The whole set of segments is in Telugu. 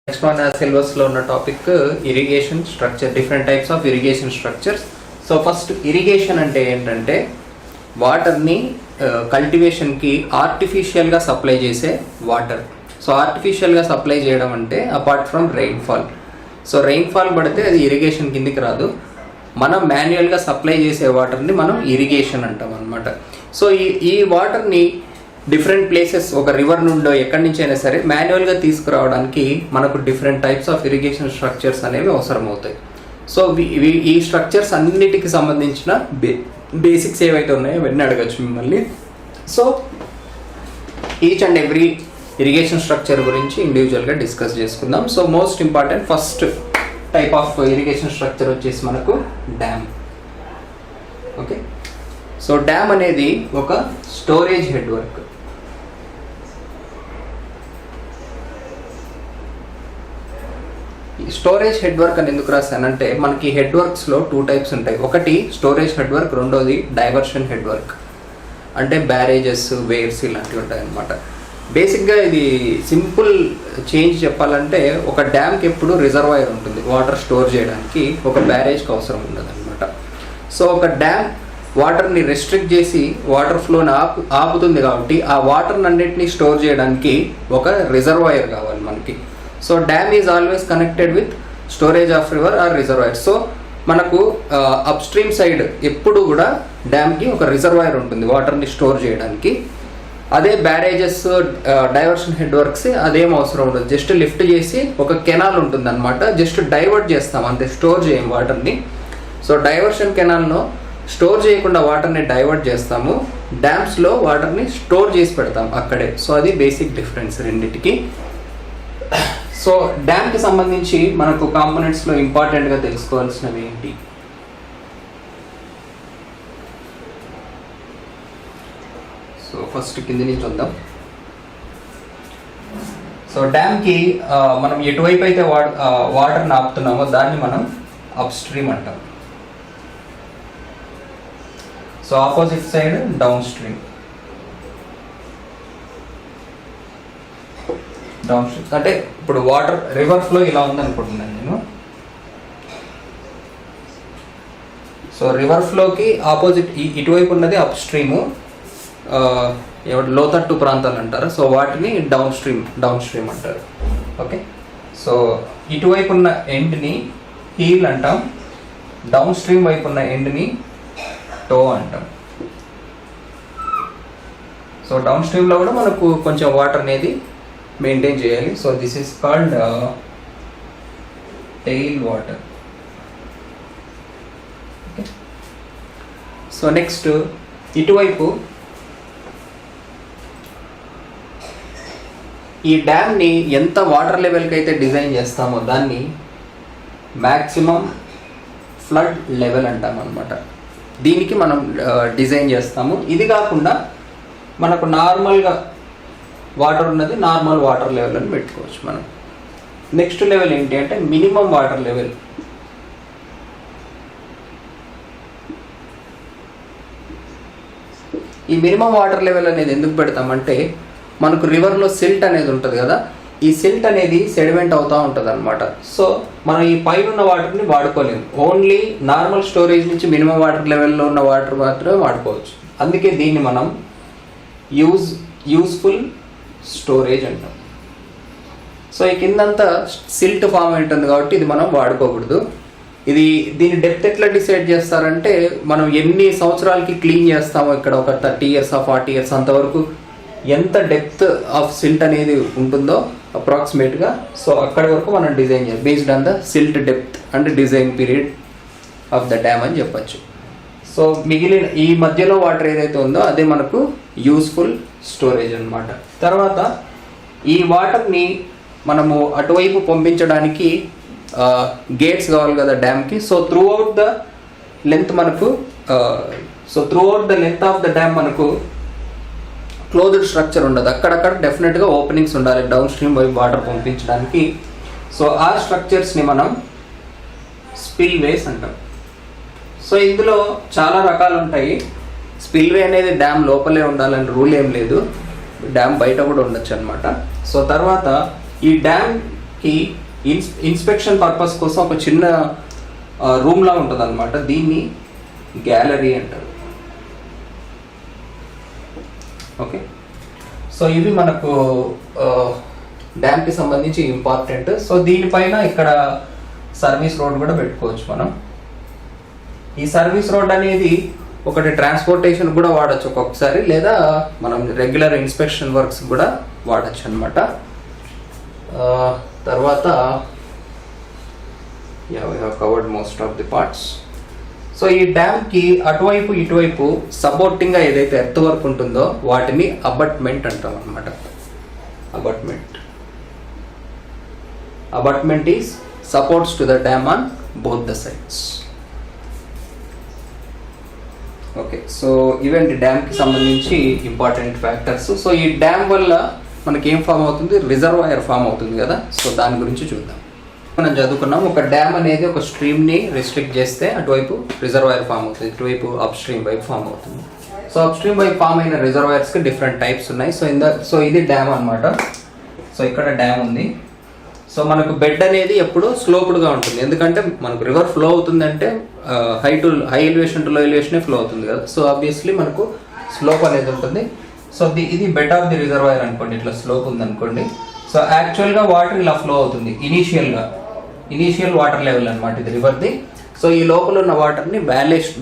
నెక్స్ట్ మన సిలబస్లో ఉన్న topic irrigation structure, different types of irrigation structures. So first irrigation అంటే ఏంటంటే వాటర్ని కల్టివేషన్కి ఆర్టిఫిషియల్గా సప్లై చేసే వాటర్. సో ఆర్టిఫిషియల్గా సప్లై చేయడం అంటే apart from rainfall. So rainfall పడితే అది ఇరిగేషన్ కిందికి రాదు. మనం మాన్యువల్గా సప్లై చేసే వాటర్ని మనం ఇరిగేషన్ అంటాం అనమాట. సో ఈ వాటర్ని డిఫరెంట్ ప్లేసెస్, ఒక రివర్ నుండో ఎక్కడి నుంచి అయినా సరే మాన్యువల్గా తీసుకురావడానికి మనకు different types of irrigation structures అనేవి అవసరం అవుతాయి. సో ఈ స్ట్రక్చర్స్ అన్నిటికి సంబంధించిన బేసిక్స్ ఏవైతే ఉన్నాయో అవన్నీ అడగచ్చు మిమ్మల్ని. So each and every irrigation structure గురించి ఇండివిజువల్గా డిస్కస్ చేసుకుందాం. So most important first type of irrigation structure వచ్చేసి మనకు డ్యామ్. ఓకే, సో డ్యామ్ అనేది ఒక storage head work. Storage head work అని ఎందుకు రాస్తానంటే మనకి హెడ్ వర్క్స్లో 2 టైప్స్ ఉంటాయి. ఒకటి స్టోరేజ్ హెడ్ వర్క్, రెండోది డైవర్షన్ హెడ్ వర్క్. అంటే బ్యారేజెస్, వేర్స్ ఇలాంటివి ఉంటాయి అన్నమాట. బేసిక్గా ఇది సింపుల్ చేంజ్ చెప్పాలంటే ఒక డ్యామ్కి ఎప్పుడు రిజర్వాయర్ ఉంటుంది వాటర్ స్టోర్ చేయడానికి, ఒక బ్యారేజ్కి అవసరం ఉండదు అనమాట. సో ఒక డ్యామ్ వాటర్ని రెస్ట్రిక్ట్ చేసి వాటర్ ఫ్లోని ఆపుతుంది కాబట్టి ఆ వాటర్ని అన్నిటినీ స్టోర్ చేయడానికి ఒక రిజర్వాయర్ కావాలి మనకి. So dam is always connected with storage of river or reservoir. So మనకు అప్ స్ట్రీమ్ సైడ్ ఎప్పుడు కూడా డ్యామ్కి ఒక రిజర్వాయర్ ఉంటుంది వాటర్ని స్టోర్ చేయడానికి. అదే బ్యారేజెస్, డైవర్షన్ హెడ్ వర్క్స్ అదేం అవసరం ఉండదు. జస్ట్ లిఫ్ట్ చేసి ఒక కెనాల్ ఉంటుంది అనమాట, జస్ట్ డైవర్ట్ చేస్తాం అంతే, స్టోర్ చేయం వాటర్ని. సో డైవర్షన్ కెనాల్ను స్టోర్ చేయకుండా వాటర్ని డైవర్ట్ చేస్తాము, డ్యామ్స్లో వాటర్ని స్టోర్ చేసి పెడతాం అక్కడే. సో అది బేసిక్ డిఫరెన్స్ రెండింటికి. సో డ్యామ్కి సంబంధించి మనకు కాంపోనెంట్స్లో ఇంపార్టెంట్గా తెలుసుకోవాల్సినవి ఏంటి? సో ఫస్ట్ కింది నుంచి వద్దాం. సో డ్యామ్కి మనం ఎటువైపు అయితే వాటర్ని ఆపుతున్నామో దాన్ని మనం అప్ స్ట్రీమ్ అంటాం. So opposite side down stream. Down stream అంటే ఇప్పుడు వాటర్ రివర్ ఫ్లో ఇలా ఉందనుకుంటున్నాను నేను. సో రివర్ ఫ్లోకి ఆపోజిట్ ఇటువైపు ఉన్నది అప్ స్ట్రీము, లోతట్టు ప్రాంతాలు అంటారు. సో వాటిని డౌన్ స్ట్రీమ్ అంటారు. ఓకే, సో ఇటువైపు ఉన్న ఎండ్ని హీల్ అంటాం, డౌన్ స్ట్రీమ్ వైపు ఉన్న ఎండ్ని టో అంటాం. సో డౌన్ స్ట్రీమ్లో కూడా మనకు కొంచెం వాటర్ అనేది మెయింటైన్ చేయాలి. So this is called tail water. Okay, so next ఇటువైపు ఈ డ్యామ్ని ఎంత వాటర్ లెవెల్కి అయితే డిజైన్ చేస్తామో దాన్ని మ్యాక్సిమం ఫ్లడ్ లెవెల్ అంటాం అనమాట. దీనికి మనం డిజైన్ చేస్తాము. ఇది కాకుండా మనకు నార్మల్గా వాటర్ ఉన్నది నార్మల్ వాటర్ లెవెల్ అని పెట్టుకోవచ్చు మనం. నెక్స్ట్ లెవెల్ ఏంటి అంటే మినిమం వాటర్ లెవెల్. ఈ మినిమం వాటర్ లెవెల్ అనేది ఎందుకు పెడతామంటే మనకు రివర్లో సిల్ట్ అనేది ఉంటుంది కదా, ఈ సిల్ట్ అనేది సెడిమెంట్ అవుతూ ఉంటుంది అనమాట. సో మనం ఈ పైన ఉన్న వాటర్ని వాడుకోలేము, ఓన్లీ నార్మల్ స్టోరేజ్ నుంచి మినిమం వాటర్ లెవెల్లో ఉన్న వాటర్ మాత్రమే వాడుకోవచ్చు. అందుకే దీన్ని మనం యూస్ఫుల్ స్టోరేజ్ అంటాం. సో ఈ కిందంతా సిల్ట్ ఫామ్ ఉంటుంది కాబట్టి ఇది మనం వాడుకోకూడదు. దీని డెప్త్ ఎట్లా డిసైడ్ చేస్తారంటే మనం ఎన్ని సంవత్సరాలకి క్లీన్ చేస్తామో, ఇక్కడ ఒక 30 years 40 years అంతవరకు ఎంత డెప్త్ ఆఫ్ సిల్ట్ అనేది ఉంటుందో అప్రాక్సిమేట్గా, సో అక్కడి వరకు మనం డిజైన్ చేయాలి based on the silt depth and design period of the dam అని చెప్పచ్చు. సో మిగిలిన ఈ మధ్యలో వాటర్ ఏదైతే ఉందో అదే మనకు యూస్ఫుల్ స్టోరేజ్ అనమాట. తర్వాత ఈ వాటర్ని మనము అటువైపు పంపించడానికి గేట్స్ కావాలి కదా డ్యామ్కి. So throughout the length of the dam మనకు క్లోజ్డ్ స్ట్రక్చర్ ఉండదు, అక్కడక్కడ డెఫినెట్గా ఓపెనింగ్స్ ఉండాలి డౌన్ స్ట్రీమ్ వైపు వాటర్ పంపించడానికి. సో ఆ స్ట్రక్చర్స్ని మనం స్పిల్ వేస్ అంటాం. సో ఇందులో చాలా రకాలు ఉంటాయి. స్పిల్వే అనేది డ్యామ్ లోపలే ఉండాలని రూల్ ఏం లేదు, డ్యామ్ బయట కూడా ఉండొచ్చు అనమాట. సో తర్వాత ఈ డ్యామ్ కి ఇన్స్పెక్షన్ పర్పస్ కోసం ఒక చిన్న రూమ్ లా ఉంటుంది అనమాట. దీన్ని గ్యాలరీ అంటారు. ఓకే, సో ఇవి మనకు డ్యామ్ కి సంబంధించి ఇంపార్టెంట్. సో దీనిపైన ఇక్కడ సర్వీస్ రోడ్ కూడా పెట్టుకోవచ్చు మనం. ఈ సర్వీస్ రోడ్ అనేది ఒకటి ట్రాన్స్పోర్టేషన్ కూడా వాడచ్చు ఒక్కొక్కసారి, లేదా మనం రెగ్యులర్ ఇన్స్పెక్షన్ వర్క్స్ కూడా వాడచ్చు అనమాట. తర్వాత we have covered most of the parts. So ఈ డ్యామ్కి అటువైపు ఇటువైపు సపోర్టింగ్గా ఏదైతే ఎర్త్ వర్క్ ఉంటుందో వాటిని అబట్మెంట్ అంటాం అనమాట. Abetment is supports to the dam on both the sides. Okay, so ఇవేంటి డ్యామ్కి సంబంధించి ఇంపార్టెంట్ ఫ్యాక్టర్స్. సో ఈ డ్యామ్ వల్ల మనకి ఏం ఫామ్ అవుతుంది? రిజర్వాయర్ ఫామ్ అవుతుంది కదా. సో దాని గురించి చూద్దాం. మనం చదువుకున్నాం, ఒక డ్యామ్ అనేది ఒక స్ట్రీమ్ని రిస్ట్రిక్ట్ చేస్తే అటువైపు రిజర్వాయర్ ఫామ్ అవుతుంది, ఇటువైపు అప్ స్ట్రీమ్ వైపు ఫామ్ అవుతుంది. సో అప్ స్ట్రీమ్ వైపు ఫామ్ అయిన రిజర్వాయర్స్కి డిఫరెంట్ టైప్స్ ఉన్నాయి. సో ఇది డ్యామ్ అనమాట. సో ఇక్కడ డ్యామ్ ఉంది. సో మనకు బెడ్ అనేది ఎప్పుడు స్లోప్డ్గా ఉంటుంది, ఎందుకంటే మనకు రివర్ ఫ్లో అవుతుందంటే హై ఎలివేషన్ టు లో ఎలివేషనే ఫ్లో అవుతుంది కదా. సో ఆబ్వియస్లీ మనకు స్లోప్ అనేది ఉంటుంది. సో ఇది బెడ్ ఆఫ్ ది రిజర్వాయర్ అనుకోండి, ఇట్లా స్లోప్ ఉంది అనుకోండి. సో యాక్చువల్గా వాటర్ ఇలా ఫ్లో అవుతుంది ఇనీషియల్ వాటర్ లెవెల్ అనమాట ఇది రివర్ది. సో ఈ లోపల ఉన్న వాటర్ని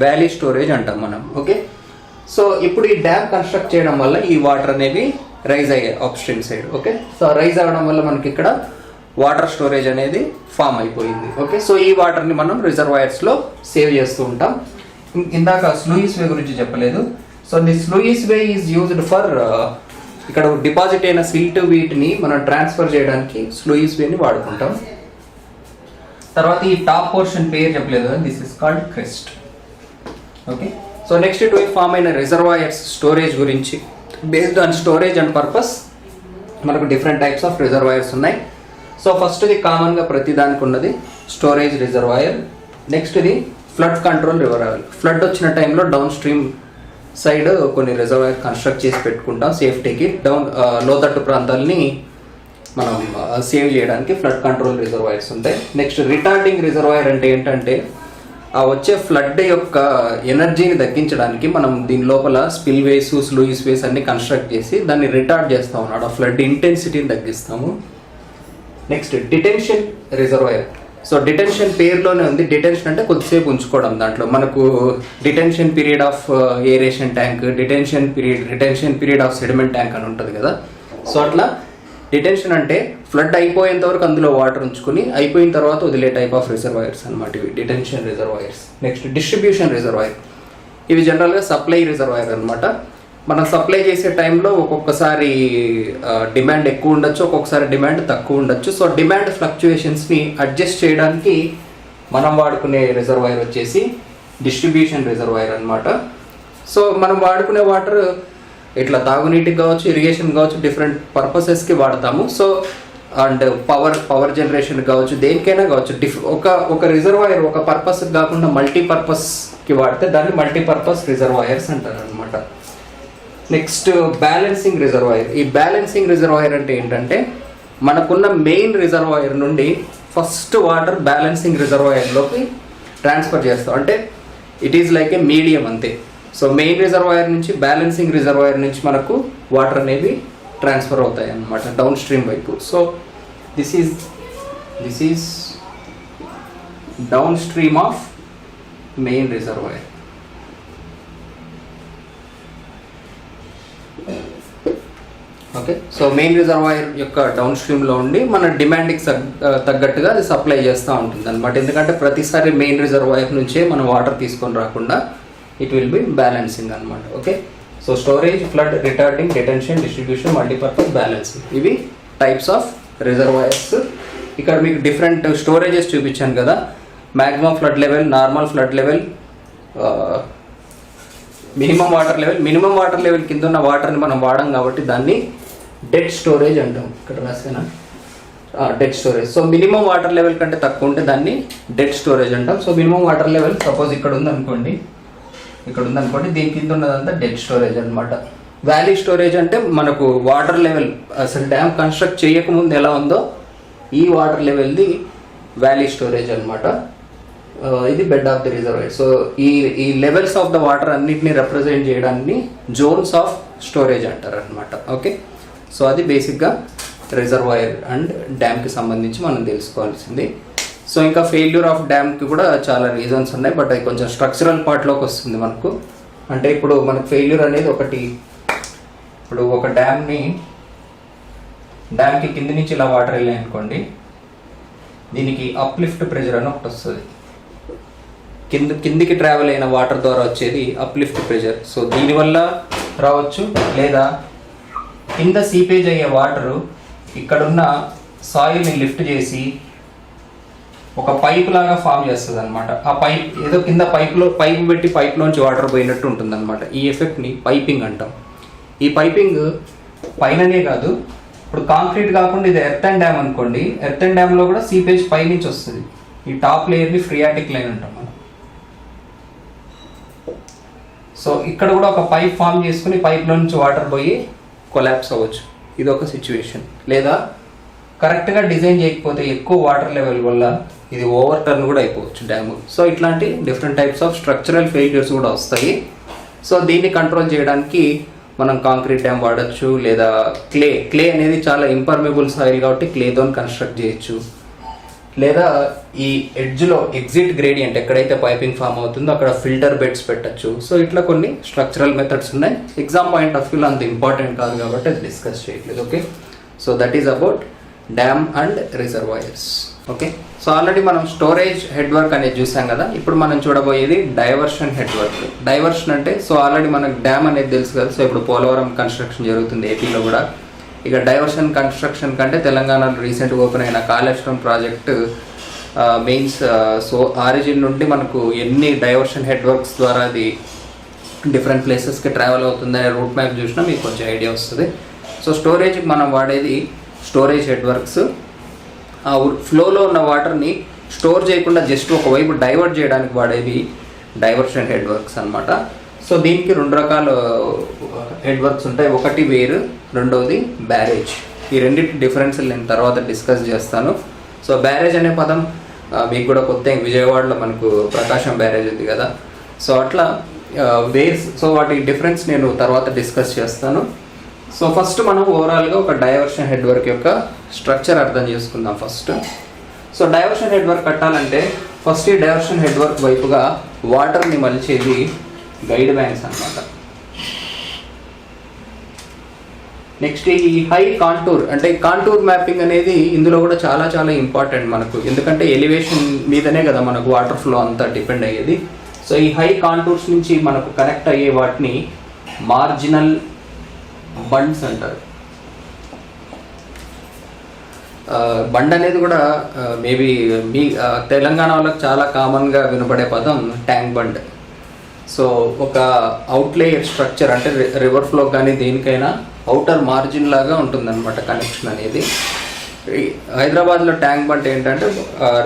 వ్యాలీ స్టోరేజ్ అంటాం మనం. ఓకే, సో ఇప్పుడు ఈ డ్యామ్ కన్స్ట్రక్ట్ చేయడం వల్ల ఈ వాటర్ అనేవి రైజ్ అయ్యాయి upstream side. Okay, so rise అవ్వడం వల్ల మనకి ఇక్కడ వాటర్ స్టోరేజ్ అనేది ఫామ్ అయిపోయింది. ఓకే, సో ఈ వాటర్ని మనం రిజర్వాయర్స్లో సేవ్ చేస్తూ ఉంటాం. ఇందాక స్లూయిస్ వే గురించి చెప్పలేదు. So the sluice way is used for ఇక్కడ డిపాజిట్ అయిన సిల్ట్ వీటిని మనం ట్రాన్స్ఫర్ చేయడానికి స్లూయిస్ వేని వాడుకుంటాం. తర్వాత ఈ టాప్ పోర్షన్ పేరు చెప్పలేదు, this is called crest. Okay, so next ఇటువైపు ఫామ్ అయిన రిజర్వాయర్స్ స్టోరేజ్ గురించి. Based on storage and purpose మనకు డిఫరెంట్ టైప్స్ ఆఫ్ రిజర్వాయర్స్ ఉన్నాయి. సో ఫస్ట్ది కామన్గా ప్రతి దానికి ఉన్నది స్టోరేజ్ రిజర్వాయర్. నెక్స్ట్ది ఫ్లడ్ కంట్రోల్ రిజర్వాయర్. ఫ్లడ్ వచ్చిన టైంలో డౌన్ స్ట్రీమ్ సైడ్ కొన్ని రిజర్వాయర్ కన్స్ట్రక్ట్ చేసి పెట్టుకుంటాం సేఫ్టీకి. లోతట్టు ప్రాంతాలని మనం సేవ్ చేయడానికి ఫ్లడ్ కంట్రోల్ రిజర్వాయర్స్ ఉంటాయి. నెక్స్ట్ రిటార్డింగ్ రిజర్వాయర్ అంటే ఏంటంటే ఆ వచ్చే ఫ్లడ్ యొక్క ఎనర్జీని తగ్గించడానికి మనం దీని లోపల స్పిల్ వేస్, స్లూయిస్ వేస్ అన్ని కన్స్ట్రక్ట్ చేసి దాన్ని రిటార్డ్ చేస్తాం అన్నమాట. ఆ ఫ్లడ్ ఇంటెన్సిటీని తగ్గిస్తాము. Next detention reservoir. So detention పేరులోనే ఉంది. డిటెన్షన్ అంటే కొద్దిసేపు ఉంచుకోవడం. దాంట్లో మనకు detention period of aeration tank, retention period of sediment tank అని ఉంటుంది కదా. సో అట్లా డిటెన్షన్ అంటే ఫ్లడ్ అయిపోయేంత వరకు అందులో వాటర్ ఉంచుకుని అయిపోయిన తర్వాత వదిలే టైప్ ఆఫ్ రిజర్వాయర్స్ అనమాట ఇవి detention reservoirs. Next distribution reservoir. ఇవి జనరల్గా సప్లై రిజర్వాయర్ అనమాట. మనం సప్లై చేసే టైంలో ఒక్కొక్కసారి డిమాండ్ ఎక్కువ ఉండొచ్చు, ఒక్కొక్కసారి డిమాండ్ తక్కువ ఉండొచ్చు. సో డిమాండ్ ఫ్లక్చుయేషన్స్ని అడ్జస్ట్ చేయడానికి మనం వాడుకునే రిజర్వాయర్ వచ్చేసి డిస్ట్రిబ్యూషన్ రిజర్వాయర్ అనమాట. సో మనం వాడుకునే వాటర్ ఇట్లా తాగునీటికి కావచ్చు, ఇరిగేషన్ కావచ్చు, డిఫరెంట్ పర్పసెస్కి వాడతాము. సో అండ్ పవర్ జనరేషన్ కావచ్చు, దేనికైనా కావచ్చు. ఒక రిజర్వాయర్ ఒక పర్పస్ కాకుండా మల్టీపర్పస్కి వాడితే దాన్ని మల్టీపర్పస్ రిజర్వాయర్స్ అంటారు అనమాట. Next balancing reservoir. ఈ బ్యాలెన్సింగ్ రిజర్వాయర్ అంటే ఏంటంటే మనకున్న మెయిన్ రిజర్వాయర్ నుండి ఫస్ట్ వాటర్ బ్యాలెన్సింగ్ రిజర్వాయర్లోకి ట్రాన్స్ఫర్ చేస్తాం. అంటే it is like A medium అంతే. సో మెయిన్ రిజర్వాయర్ నుంచి బ్యాలెన్సింగ్ రిజర్వాయర్ నుంచి మనకు వాటర్ అనేవి ట్రాన్స్ఫర్ అవుతాయి అన్నమాట డౌన్ స్ట్రీమ్ వైపు. So this is down stream of main reservoir. Okay, so main reservoir యొక్క డౌన్ స్ట్రీమ్లో ఉండి మన డిమాండ్కి తగ్గట్టుగా అది సప్లై చేస్తూ ఉంటుంది అనమాట. ఎందుకంటే ప్రతిసారి మెయిన్ రిజర్వాయర్ నుంచే మనం వాటర్ తీసుకొని రాకుండా ఇట్ విల్ బి బ్యాలెన్సింగ్ అనమాట. Okay, so storage, flood, retarding, detention, distribution, multipurpose, balancing ఇవి టైప్స్ ఆఫ్ రిజర్వాయర్స్. ఇక్కడ మీకు డిఫరెంట్ స్టోరేజెస్ చూపించాను కదా. Maximum flood level, normal flood level, minimum water level కింద ఉన్న వాటర్ని మనం వాడం కాబట్టి దాన్ని డెడ్ స్టోరేజ్ అంటాం. ఇక్కడ రాసేనా dead storage. So minimum water level కంటే తక్కువ ఉంటే దాన్ని డెడ్ స్టోరేజ్ అంటాం. So minimum water level suppose ఇక్కడ ఉందనుకోండి, దీని కింద ఉన్నదంతా డెడ్ స్టోరేజ్ అనమాట. వ్యాలీ స్టోరేజ్ అంటే మనకు వాటర్ లెవెల్ అసలు డ్యామ్ కన్స్ట్రక్ట్ చేయకముందు ఎలా ఉందో ఈ వాటర్ లెవెల్ది వ్యాలీ స్టోరేజ్ అనమాట. ఇది bed of the reservoir. So ఈ లెవెల్స్ ఆఫ్ ద వాటర్ అన్నిటిని రిప్రజెంట్ చేయడాన్ని జోన్స్ ఆఫ్ స్టోరేజ్ అంటారు అనమాట. ఓకే, సో అది బేసిక్గా రిజర్వాయర్ అండ్ డ్యామ్కి సంబంధించి మనం తెలుసుకోవాల్సింది. సో ఇంకా ఫెయిల్యూర్ ఆఫ్ డ్యామ్కి కూడా చాలా రీజన్స్ ఉన్నాయి, బట్ అది కొంచెం స్ట్రక్చరల్ పార్ట్లోకి వస్తుంది మనకు. అంటే ఇప్పుడు మనకు ఫెయిల్యూర్ అనేది ఒకటి, ఇప్పుడు ఒక డ్యామ్కి కింది నుంచి ఇలా వాటర్ వెళ్ళాయి అనుకోండి, దీనికి అప్లిఫ్ట్ ప్రెషర్ అని ఒకటి వస్తుంది. కిందికి ట్రావెల్ అయిన వాటర్ ద్వారా వచ్చేది అప్లిఫ్ట్ ప్రెషర్. సో దీనివల్ల రావచ్చు, లేదా కింద సీపేజ్ అయ్యే వాటరు ఇక్కడున్న సాయిల్ని లిఫ్ట్ చేసి ఒక పైప్ లాగా ఫామ్ చేస్తుంది అనమాట. ఆ పైప్ ఏదో కింద పైప్ పెట్టి పైప్లోంచి వాటర్ పోయినట్టు ఉంటుంది అనమాట. ఈ ఎఫెక్ట్ని పైపింగ్ అంటాం. ఈ పైపింగ్ పైననే కాదు, ఇప్పుడు కాంక్రీట్ కాకుండా ఇది ఎర్త్ అండ్ డ్యామ్ అనుకోండి, ఎర్త్ అండ్ డ్యామ్లో కూడా సీపేజ్ పై నుంచి వస్తుంది. ఈ టాప్ లేయర్ని ఫ్రియాటిక్ లైన్ అంటాం మనం. సో ఇక్కడ కూడా ఒక పైప్ ఫామ్ చేసుకుని పైప్లో నుంచి వాటర్ పోయి కొలాప్స్ అవ్వచ్చు. ఇది ఒక సిచ్యువేషన్. లేదా కరెక్ట్గా డిజైన్ చేయకపోతే ఎక్కువ వాటర్ లెవెల్ వల్ల ఇది ఓవర్ టర్న్ కూడా అయిపోవచ్చు డ్యామ్. సో ఇట్లాంటి different types of structural failures కూడా వస్తాయి. సో దీన్ని కంట్రోల్ చేయడానికి మనం కాంక్రీట్ డ్యామ్ వాడచ్చు, లేదా క్లే అనేది చాలా ఇంపర్మేబుల్ సాయిల్ కాబట్టి క్లేతో కన్స్ట్రక్ట్ చేయొచ్చు. లేదా ఈ ఎడ్జ్లో ఎగ్జిట్ గ్రేడియంట్ ఎక్కడైతే పైపింగ్ ఫామ్ అవుతుందో అక్కడ ఫిల్టర్ బెడ్స్ పెట్టచ్చు. సో ఇట్లా కొన్ని స్ట్రక్చరల్ మెథడ్స్ ఉన్నాయి. ఎగ్జామ్ పాయింట్ ఆఫ్ వ్యూలో అంత ఇంపార్టెంట్ కాదు కాబట్టి అది డిస్కస్ చేయట్లేదు. Okay, so that is about dam and reservoirs. Okay, so already మనం స్టోరేజ్ హెడ్ వర్క్ అనేది చూసాం కదా. ఇప్పుడు మనం చూడబోయేది డైవర్షన్ హెడ్ వర్క్. డైవర్షన్ అంటే, సో ఆల్రెడీ మనకు డ్యామ్ అనేది తెలుసు కదా. సో ఇప్పుడు పోలవరం కన్స్ట్రక్షన్ జరుగుతుంది ఏపీలో కూడా. ఇక డైవర్షన్ కన్స్ట్రక్షన్ కంటే తెలంగాణలో రీసెంట్గా ఓపెన్ అయిన Kaleshwaram project mains. So origin నుండి మనకు ఎన్ని డైవర్షన్ హెడ్ వర్క్స్ ద్వారా అది డిఫరెంట్ ప్లేసెస్కి ట్రావెల్ అవుతుందనే రూట్ మ్యాప్ చూసినా మీకు కొంచెం ఐడియా వస్తుంది. సో స్టోరేజ్కి మనం వాడేది స్టోరేజ్ హెడ్ వర్క్స్. ఆ ఫ్లోలో ఉన్న వాటర్ని స్టోర్ చేయకుండా జస్ట్ ఒకవైపు డైవర్ట్ చేయడానికి వాడేవి డైవర్షన్ హెడ్ వర్క్స్ అనమాట. సో దీనికి రెండు రకాల హెడ్ వర్క్స్ ఉంటాయి. ఒకటి వేరు, రెండవది బ్యారేజ్. ఈ రెండింటి డిఫరెన్స్ నేను తర్వాత డిస్కస్ చేస్తాను. సో బ్యారేజ్ అనే పదం మీకు కూడా కొత్త, విజయవాడలో మనకు ప్రకాశం బ్యారేజ్ ఉంది కదా. సో అట్లా వేర్స్, సో వాటి డిఫరెన్స్ నేను తర్వాత డిస్కస్ చేస్తాను. సో ఫస్ట్ మనం ఓవరాల్గా ఒక డైవర్షన్ హెడ్ వర్క్ యొక్క స్ట్రక్చర్ అర్థం చేసుకుందాం first. So diversion head work కట్టాలంటే ఫస్ట్ ఈ డైవర్షన్ హెడ్ వర్క్ వైపుగా వాటర్ని మలిచేది గైడ్ బ్యాంక్స్ అన్నమాట. నెక్స్ట్ ఈ హై కాంటూర్, అంటే కాంటూర్ మ్యాపింగ్ అనేది ఇందులో కూడా చాలా చాలా ఇంపార్టెంట్ మనకు. ఎందుకంటే ఎలివేషన్ మీదనే కదా మనకు వాటర్ ఫ్లో అంతా డిపెండ్ అయ్యేది. సో ఈ హై కాంటూర్స్ నుంచి మనకు కనెక్ట్ అయ్యే వాటిని మార్జినల్ బండ్స్ అంటారు. బండ్ అనేది కూడా మేబీ మీ తెలంగాణ వాళ్ళకి చాలా కామన్గా వినపడే పదం ట్యాంక్ బండ్. సో ఒక అవుట్లేయర్ స్ట్రక్చర్, అంటే రివర్ ఫ్లో కానీ దేనికైనా అవుటర్ మార్జిన్ లాగా ఉంటుందన్నమాట కనెక్షన్ అనేది. హైదరాబాద్లో ట్యాంక్ బండ్ ఏంటంటే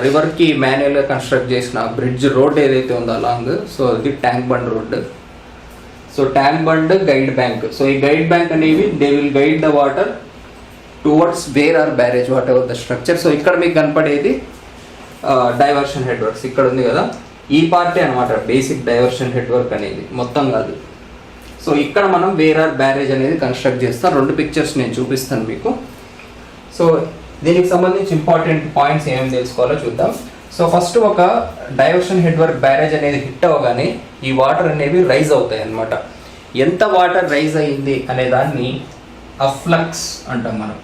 రివర్కి మాన్యువల్గా కన్స్ట్రక్ట్ చేసిన బ్రిడ్జ్ రోడ్ ఏదైతే ఉందో అలాంగ్, సో ఇది tank bund road. So tank bund, guide bank. So ఈ గైడ్ బ్యాంక్ అనేవి they will guide the water towards where our barrage whatever the structure. So ఇక్కడ మీకు కనపడేది డైవర్షన్ హెడ్ వర్క్స్. ఇక్కడ ఉంది కదా, ఈ పార్టీ అనమాట బేసిక్ డైవర్షన్ హెడ్ వర్క్ అనేది, మొత్తం కాదు. సో ఇక్కడ మనం వేర్ ఆర్ బ్యారేజ్ అనేది కన్స్ట్రక్ట్ చేస్తాం. రెండు పిక్చర్స్ నేను చూపిస్తాను మీకు. సో దీనికి సంబంధించి ఇంపార్టెంట్ పాయింట్స్ ఏమేమి తెలుసుకోవాలో చూద్దాం. సో ఫస్ట్ ఒక డైవర్షన్ హెడ్ వర్క్ బ్యారేజ్ అనేది హిట్ అవ్వగానే ఈ వాటర్ అనేవి రైజ్ అవుతాయి అన్నమాట. ఎంత వాటర్ రైజ్ అయ్యింది అనే దాన్ని అఫ్లక్స్ అంటాం మనం.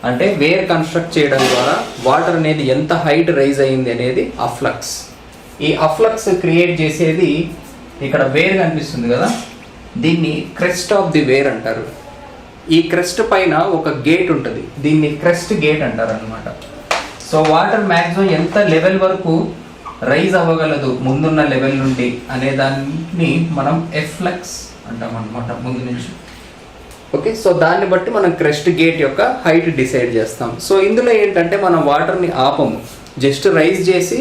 అంటే వేర్ కన్స్ట్రక్ట్ చేయడం ద్వారా వాటర్ అనేది ఎంత హైట్ రైజ్ అయ్యింది అనేది అఫ్లక్స్. ఈ అఫ్లక్స్ క్రియేట్ చేసేది ఇక్కడ వేర్ కనిపిస్తుంది కదా, దీన్ని క్రెస్ట్ ఆఫ్ ది వేర్ అంటారు. ఈ క్రెస్ట్ పైన ఒక గేట్ ఉంటుంది, దీన్ని క్రెస్ట్ గేట్ అంటారు అనమాట. సో వాటర్ మ్యాక్సిమం ఎంత లెవెల్ వరకు రైజ్ అవ్వగలదు ముందున్న లెవెల్ నుండి అనే దాన్ని మనం ఎఫ్లక్స్ అంటాం అనమాట ముందు నుంచి. ఓకే, సో దాన్ని బట్టి మనం క్రెస్ట్ గేట్ యొక్క హైట్ డిసైడ్ చేస్తాం. సో ఇందులో ఏంటంటే మనం వాటర్ని ఆపము, జస్ట్ రైజ్ చేసి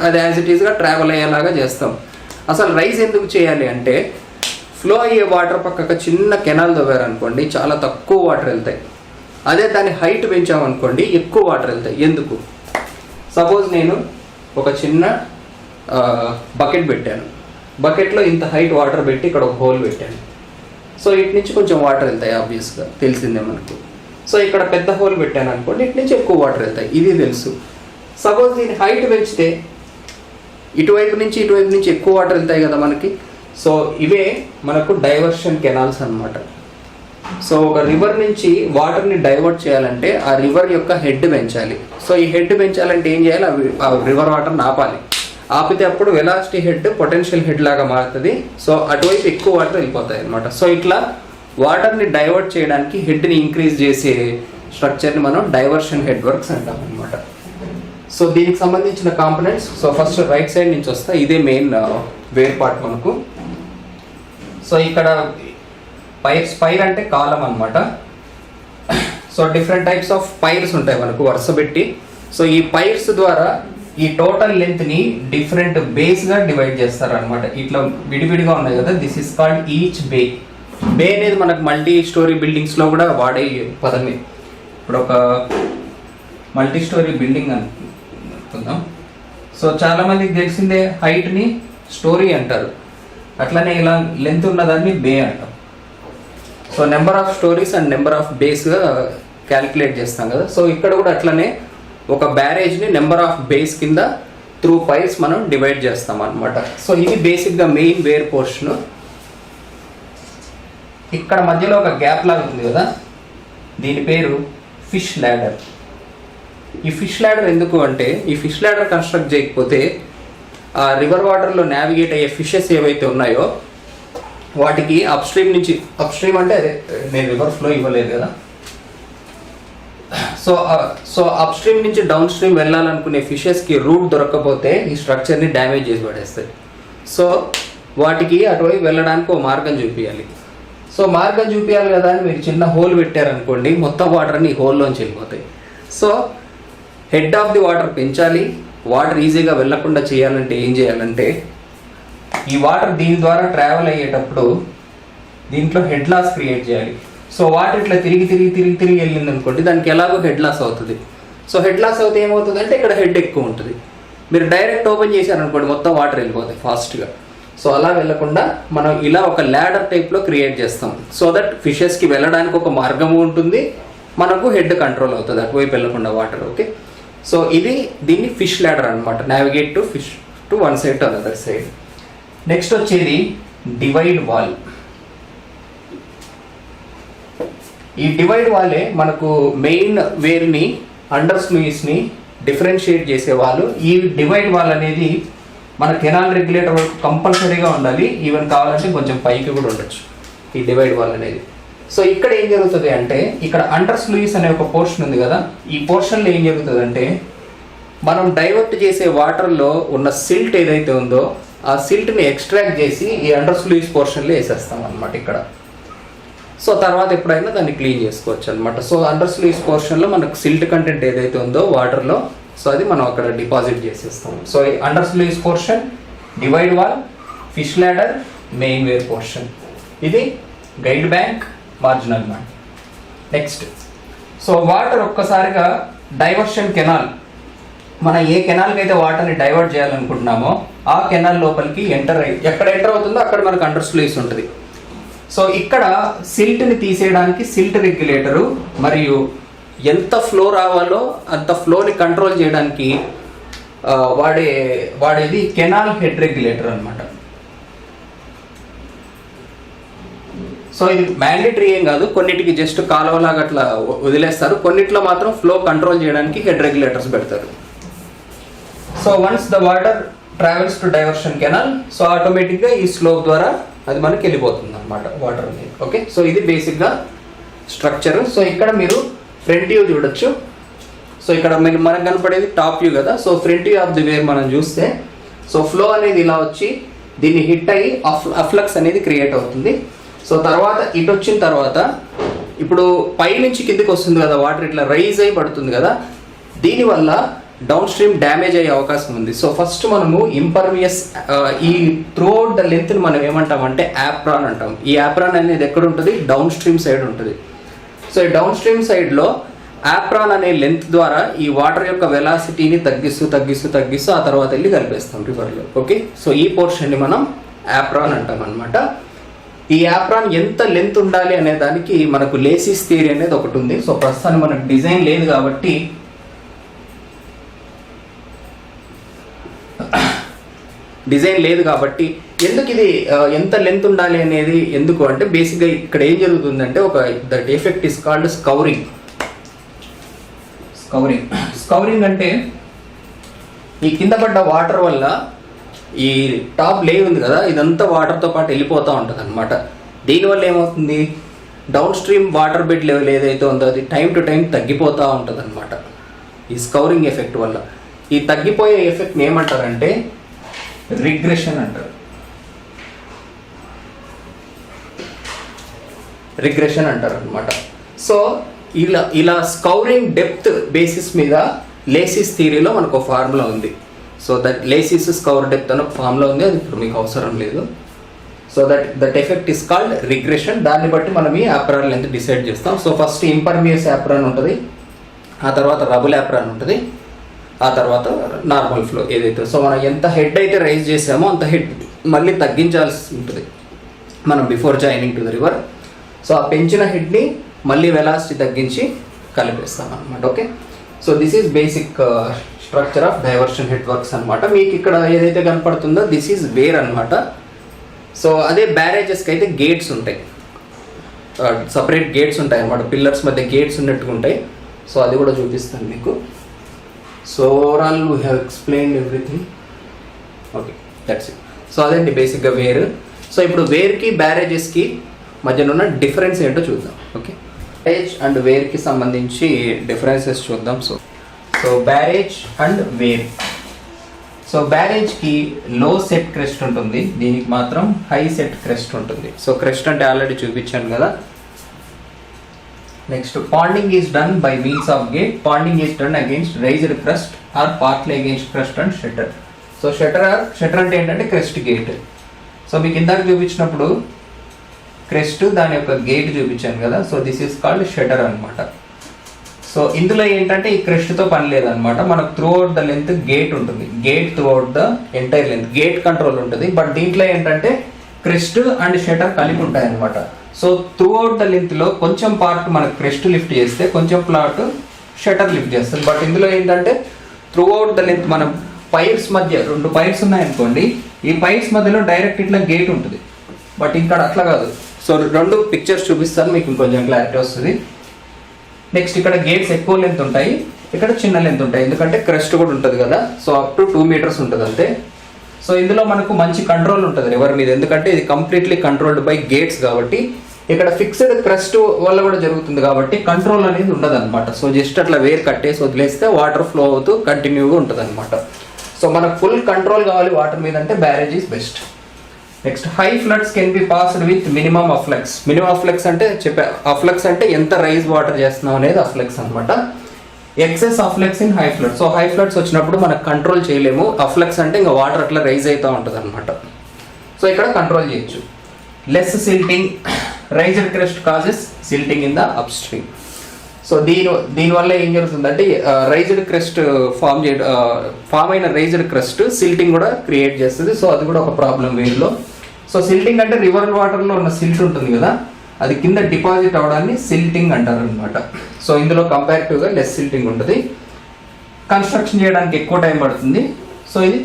అది యాజ్ ఇట్ ఈస్గా ట్రావెల్ అయ్యేలాగా చేస్తాం. అసలు రైజ్ ఎందుకు చేయాలి అంటే, ఫ్లో అయ్యే వాటర్ పక్కకు చిన్న కెనాల్ తవ్వారనుకోండి, చాలా తక్కువ వాటర్ వెళ్తాయి. అదే దాని హైట్ పెంచామనుకోండి ఎక్కువ వాటర్ వెళ్తాయి. ఎందుకు? సపోజ్ నేను ఒక చిన్న బకెట్ పెట్టాను, బకెట్లో ఇంత హైట్ వాటర్ పెట్టి ఇక్కడ ఒక హోల్ పెట్టాను. సో ఇటు నుంచి కొంచెం వాటర్ వెళ్తాయి, ఆబ్వియస్గా తెలిసిందే మనకు. సో ఇక్కడ పెద్ద హోల్ పెట్టాను అనుకోండి, ఇటు నుంచి ఎక్కువ వాటర్ వెళ్తాయి, ఇది తెలుసు. సపోజ్ దీని హైట్ పెంచితే ఇటువైపు నుంచి ఎక్కువ వాటర్ వెళ్తాయి కదా మనకి. సో ఇవే మనకు డైవర్షన్ కెనాల్స్ అన్నమాట. సో ఒక రివర్ నుంచి వాటర్ని డైవర్ట్ చేయాలంటే ఆ రివర్ యొక్క హెడ్ పెంచాలి. సో ఈ హెడ్ పెంచాలంటే ఏం చేయాలి? ఆ రివర్ వాటర్ని ఆపాలి. ఆపితే అప్పుడు వెలాసిటీ హెడ్ పొటెన్షియల్ హెడ్ లాగా మారుతుంది. సో అటువైపు ఎక్కువ వాటర్ వెళ్ళిపోతాయి అనమాట. సో ఇట్లా వాటర్ని డైవర్ట్ చేయడానికి హెడ్ని ఇంక్రీజ్ చేసే స్ట్రక్చర్ని మనం డైవర్షన్ హెడ్ వర్క్స్ అంటాం అనమాట. సో దీనికి సంబంధించిన components, so first right side నుంచి వస్తాయి. ఇదే మెయిన్ వేర్ పార్ట్ మనకు. సో ఇక్కడ పైర్ అంటే కాలం అనమాట. So different types of pairs ఉంటాయి మనకు వరుస పెట్టి. సో ఈ పైర్స్ ద్వారా ఈ టోటల్ లెంత్ని డిఫరెంట్ బేస్గా డివైడ్ చేస్తారు అనమాట. ఇట్లా విడివిడిగా ఉన్నాయి కదా, దిస్ ఇస్ కాల్డ్ ఈచ్ బే. బే అనేది మనకు మల్టీ స్టోరీ బిల్డింగ్స్లో కూడా వాడే పదమే. ఇప్పుడు ఒక మల్టీ స్టోరీ బిల్డింగ్ అనుకుందాం. సో చాలామందికి తెలిసిందే హైట్ని స్టోరీ అంటారు, అట్లనే ఇలా లెంత్ ఉన్నదాన్ని బే అంటాం. So number of stories and number of బేస్గా క్యాలిక్యులేట్ చేస్తాం కదా. సో ఇక్కడ కూడా అట్లనే ఒక బ్యారేజ్ని నెంబర్ ఆఫ్ బేస్ కింద త్రూ పైర్స్ మనం డివైడ్ చేస్తాం అనమాట. సో ఇది బేసిక్గా మెయిన్ వేర్ పోర్షన్. ఇక్కడ మధ్యలో ఒక గ్యాప్ లాగా ఉంది కదా, దీని పేరు ఫిష్ ల్యాడర్. ఈ ఫిష్ ల్యాడర్ ఎందుకు అంటే, ఈ ఫిష్ ల్యాడర్ కన్స్ట్రక్ట్ చేయకపోతే ఆ రివర్ వాటర్లో నావిగేట్ అయ్యే ఫిషెస్ ఏవైతే ఉన్నాయో వాటికి అప్స్ట్రీమ్ అంటే అదే నేను రివర్ ఫ్లో ఇవ్వలేదు కదా. సో అప్స్ట్రీమ్ నుంచి డౌన్ స్ట్రీమ్ వెళ్ళాలనుకునే ఫిషెస్కి రూట్ దొరకకపోతే ఈ స్ట్రక్చర్ని డ్యామేజ్ చేసి పడేస్తాయి. సో వాటికి అటువైపు వెళ్ళడానికి ఒక మార్గం చూపించాలి. సో మార్గం చూపించాలి కదా అని మీరు చిన్న హోల్ పెట్టారనుకోండి, మొత్తం వాటర్ని ఈ హోల్లోంచి వెళ్ళిపోతాయి. So head of the water పెంచాలి. వాటర్ ఈజీగా వెళ్ళకుండా చేయాలంటే ఏం చేయాలంటే, ఈ వాటర్ దీని ద్వారా ట్రావెల్ అయ్యేటప్పుడు దీంట్లో హెడ్ లాస్ క్రియేట్ చేయాలి. సో వాటర్ ఇట్లా తిరిగి వెళ్ళింది అనుకోండి, దానికి ఎలాగో హెడ్ లాస్ అవుతుంది. సో హెడ్ లాస్ అవుతే ఏమవుతుంది అంటే ఇక్కడ హెడ్ ఎక్కువ ఉంటుంది. మీరు డైరెక్ట్ ఓపెన్ చేశారనుకోండి, మొత్తం వాటర్ వెళ్ళిపోతాయి ఫాస్ట్గా. సో అలా వెళ్ళకుండా మనం ఇలా ఒక ల్యాడర్ టైప్లో క్రియేట్ చేస్తాం. సో దట్ ఫిషెస్కి వెళ్ళడానికి ఒక మార్గము ఉంటుంది, మనకు హెడ్ కంట్రోల్ అవుతుంది అటువైపు వెళ్ళకుండా వాటర్. ఓకే, సో దీన్ని ఫిష్ ల్యాడర్ అనమాట. Navigate to fish to one side to another side. Next వచ్చేది డివైడ్ వాల్. ఈ డివైడ్ వాలే మనకు మెయిన్ వేర్ని అండర్ స్లూయిస్ని డిఫరెన్షియేట్ చేసేవాళ్ళు. ఈ డివైడ్ వాల్ అనేది మన కెనాల్ రెగ్యులేటర్ వరకు కంపల్సరీగా ఉండాలి. ఈవెన్ కావాలంటే కొంచెం పైకి కూడా ఉండొచ్చు ఈ డివైడ్ వాల్ అనేది. సో ఇక్కడ ఏం జరుగుతుంది అంటే, ఇక్కడ అండర్ స్లూయిస్ అనే ఒక పోర్షన్ ఉంది కదా, ఈ పోర్షన్లో ఏం జరుగుతుంది అంటే, మనం డైవర్ట్ చేసే వాటర్లో ఉన్న సిల్ట్ ఏదైతే ఉందో ఆ సిల్ట్ని ఎక్స్ట్రాక్ట్ చేసి ఈ అండర్ స్లూయిస్ పోర్షన్లో వేసేస్తాం అనమాట ఇక్కడ. సో తర్వాత ఎప్పుడైనా దాన్ని క్లీన్ చేసుకోవచ్చు అనమాట. సో అండర్ స్లూయిస్ పోర్షన్లో మనకు సిల్ట్ కంటెంట్ ఏదైతే ఉందో వాటర్లో, సో అది మనం అక్కడ డిపాజిట్ చేసేస్తాం. సో ఈ under sluice portion, divide wall, fish ladder, main weir portion. ఇది guide bank, marginal bank. Next, so water ఒక్కసారిగా డైవర్షన్ కెనాల్, మనం ఏ కెనాల్కి అయితే వాటర్ని డైవర్ట్ చేయాలనుకుంటున్నామో ఆ కెనాల్ లోపలికి ఎక్కడ ఎంటర్ అవుతుందో అక్కడ మనకు అండర్ స్లూయిస్ ఉంటుంది. సో ఇక్కడ సిల్ట్ని తీసేయడానికి సిల్ట్ రెగ్యులేటరు, మరియు ఎంత ఫ్లో రావాలో అంత ఫ్లోని కంట్రోల్ చేయడానికి వాడేది కెనాల్ హెడ్ రెగ్యులేటర్ అనమాట. సో ఇది మ్యాండేటరీ ఏం కాదు, కొన్నిటికి జస్ట్ కాలువలాగా అట్లా వదిలేస్తారు, కొన్నిట్లో మాత్రం ఫ్లో కంట్రోల్ చేయడానికి హెడ్ రెగ్యులేటర్స్ పెడతారు. So once the water travels to diversion canal, so ఆటోమేటిక్గా ఈ స్లోప్ ద్వారా అది మనకి వెళ్ళిపోతుంది అనమాట వాటర్ అనేది. ఓకే, సో ఇది బేసిక్గా స్ట్రక్చర్. సో ఇక్కడ మీరు ఫ్రంట్ వ్యూ చూడొచ్చు. సో ఇక్కడ మనకు కనపడేది టాప్ వ్యూ కదా. So front view of the where మనం చూస్తే, సో ఫ్లో అనేది ఇలా వచ్చి దీన్ని హిట్ అయ్యి అఫ్లక్స్ అనేది క్రియేట్ అవుతుంది. సో తర్వాత ఇటు వచ్చిన తర్వాత ఇప్పుడు పై నుంచి కిందికి వస్తుంది కదా వాటర్, ఇట్లా రైజ్ అయి పడుతుంది కదా, దీనివల్ల డౌన్ స్ట్రీమ్ డ్యామేజ్ అయ్యే అవకాశం ఉంది. సో ఫస్ట్ మనము ఇంపర్వియస్ ఈ త్రూఅవుట్ ద లెంత్ని మనం ఏమంటామంటే యాప్రాన్ అంటాం. ఈ యాప్రాన్ అనేది ఎక్కడ ఉంటుంది? డౌన్ స్ట్రీమ్ సైడ్ ఉంటుంది. సో ఈ డౌన్ స్ట్రీమ్ సైడ్లో యాప్రాన్ అనే లెంత్ ద్వారా ఈ వాటర్ యొక్క వెలాసిటీని తగ్గిస్తూ ఆ తర్వాత వెళ్ళి కలిపేస్తాం రివర్లో. ఓకే, సో ఈ పోర్షన్ని మనం యాప్రాన్ అంటాం అనమాట. ఈ యాప్రాన్ ఎంత లెంత్ ఉండాలి అనే దానికి మనకు లేసిస్ థియరీ అనేది ఒకటి ఉంది. సో ప్రస్తుతానికి మనకు డిజైన్ లేదు కాబట్టి ఎందుకు ఇది ఎంత లెంత్ ఉండాలి అనేది ఎందుకు అంటే బేసిక్గా ఇక్కడ ఏం జరుగుతుందంటే that effect is called scouring అంటే ఈ కింద పడ్డ వాటర్ వల్ల ఈ టాప్ లేయర్ ఉంది కదా, ఇదంతా వాటర్తో పాటు వెళ్ళిపోతూ ఉంటుంది అనమాట. దీనివల్ల ఏమవుతుంది, down stream water bed level ఏదైతే ఉందో అది టైం టు టైం తగ్గిపోతూ ఉంటుంది అనమాట ఈ స్కౌరింగ్ ఎఫెక్ట్ వల్ల. ఈ తగ్గిపోయే ఎఫెక్ట్ని ఏమంటారంటే రిగ్రెషన్ అంటారు. అనమాట. సో ఇలా స్కౌరింగ్ డెప్త్ బేసిస్ మీద లేసిస్ థియరీలో మనకు ఒక ఫార్ములా ఉంది. సో దట్ లేసిస్ స్కౌర్ డెప్త్ అని ఒక ఫార్ములా ఉంది, అది ఇప్పుడు మీకు అవసరం లేదు. So that effect is called regression. దాన్ని బట్టి మనం ఈ యాప్రాన్ లెంత్ డిసైడ్ చేస్తాం. సో ఫస్ట్ ఇంపర్మియస్ యాప్రాన్ ఉంటుంది, ఆ తర్వాత రబుల్ యాప్రాన్ ఉంటుంది, ఆ తర్వాత నార్మల్ ఫ్లో ఏదైతే. సో మనం ఎంత హెడ్ అయితే రైజ్ చేసామో అంత హెడ్ మళ్ళీ తగ్గించాల్సి ఉంటుంది మనం before joining to the river. So ఆ పెంచిన హెడ్ని మళ్ళీ వెలాసిటీ తగ్గించి కలిపేస్తాం అనమాట. Okay, so this is basic structure of diversion head works అనమాట. మీకు ఇక్కడ ఏదైతే కనపడుతుందో దిస్ ఈజ్ వేర్ అనమాట. సో అదే బ్యారేజెస్కి అయితే గేట్స్ ఉంటాయి, సపరేట్ గేట్స్ ఉంటాయి అనమాట, పిల్లర్స్ మధ్య గేట్స్ ఉన్నట్టుగా ఉంటాయి. సో అది కూడా చూపిస్తాను మీకు. So overall we have explained everything. Okay, that's it. So అదండి బేసిక్గా వేర్. సో ఇప్పుడు వేర్కి బ్యారేజెస్కి మధ్యలో ఉన్న డిఫరెన్స్ ఏంటో చూద్దాం. ఓకే, బ్యారేజ్ అండ్ వేర్కి సంబంధించి డిఫరెన్సెస్ చూద్దాం. So barrage and weir. So బ్యారేజ్కి లో సెట్ క్రెస్ట్ ఉంటుంది, దీనికి మాత్రం హై సెట్ క్రెస్ట్ ఉంటుంది. సో క్రెస్ట్ అంటే ఆల్రెడీ చూపించాను కదా. Next ponding is done by means of gate. Ponding is done against raised crest or partly against crest and shutter. So shutter అంటే ఏంటంటే క్రెస్ట్ గేట్. సో మీకు ఇందాక చూపించినప్పుడు క్రెస్ట్ దాని యొక్క గేట్ చూపించాను కదా. So this is called shutter అనమాట. సో ఇందులో ఏంటంటే ఈ క్రెస్ట్తో పని లేదనమాట, మనకు throughout the length gate ఉంటుంది. Gate throughout the entire length gate control ఉంటుంది. బట్ దీంట్లో ఏంటంటే క్రెస్ట్ అండ్ షట్టర్ కలిపి ఉంటాయి అనమాట. సో త్రూ అవుట్ ద లెంత్లో కొంచెం పార్ట్ మనకు క్రెస్ట్ లిఫ్ట్ చేస్తే కొంచెం పార్ట్ షట్టర్ లిఫ్ట్ చేస్తుంది. బట్ ఇందులో ఏంటంటే త్రూ అవుట్ ద లెంత్ మనం పైర్స్ మధ్య 2 పైర్స్ ఉన్నాయనుకోండి, ఈ పైర్స్ మధ్యలో డైరెక్ట్ ఇట్లా గేట్ ఉంటుంది. బట్ ఇక్కడ అట్లా కాదు. సో 2 పిక్చర్స్ చూపిస్తాను మీకు ఇంకొంచెం క్లారిటీ వస్తుంది. నెక్స్ట్ ఇక్కడ గేట్స్ ఎక్కువ లెంత్ ఉంటాయి, ఇక్కడ చిన్న లెంత్ ఉంటాయి, ఎందుకంటే క్రెస్ట్ కూడా ఉంటుంది కదా. సో అప్ టు 2 meters ఉంటుంది అంతే. సో ఇందులో మనకు మంచి కంట్రోల్ ఉంటుంది రివర్ మీద, ఎందుకంటే ఇది కంప్లీట్లీ కంట్రోల్డ్ బై గేట్స్ కాబట్టి. ఇక్కడ ఫిక్స్డ్ క్రెస్ట్ వల్ల కూడా జరుగుతుంది కాబట్టి కంట్రోల్ అనేది ఉండదు అనమాట. సో జస్ట్ అట్లా వేర్ కట్టేసి వదిలేస్తే వాటర్ ఫ్లో అవుతూ కంటిన్యూగా ఉంటుంది అనమాట. సో మనకు ఫుల్ కంట్రోల్ కావాలి వాటర్ మీద అంటే barrage is best. Next high floods can be passed with minimum afflux. Minimum afflux అంటే అఫ్లక్స్ అంటే ఎంత రైజ్ వాటర్ చేస్తున్నాం అనేది అఫ్లక్స్ అనమాట. Excess afflux in high flood. So high floods వచ్చినప్పుడు మనకు కంట్రోల్ చేయలేము. అఫ్లక్స్ అంటే ఇంకా వాటర్ అట్లా రైజ్ అవుతూ ఉంటుంది అనమాట. సో ఇక్కడ కంట్రోల్ చేయొచ్చు. Less silting. Raised crest causes silting in the up stream. So దీనివల్ల ఏం జరుగుతుందంటే రైజ్డ్ క్రెస్ట్ ఫామ్ అయిన రైజ్డ్ క్రెస్ట్ సిల్టింగ్ కూడా క్రియేట్ చేస్తుంది. సో అది కూడా ఒక ప్రాబ్లం వేర్లో. సో సిల్టింగ్ అంటే రివర్ వాటర్లో ఉన్న సిల్ట్ ఉంటుంది కదా, అది కింద డిపాజిట్ అవడాన్ని సిల్టింగ్ అంటారు అనమాట. సో ఇందులో కంపారిటివ్గా లెస్ సిల్టింగ్ ఉంటుంది. కన్స్ట్రక్షన్ చేయడానికి ఎక్కువ టైం పడుతుంది. సో ఇది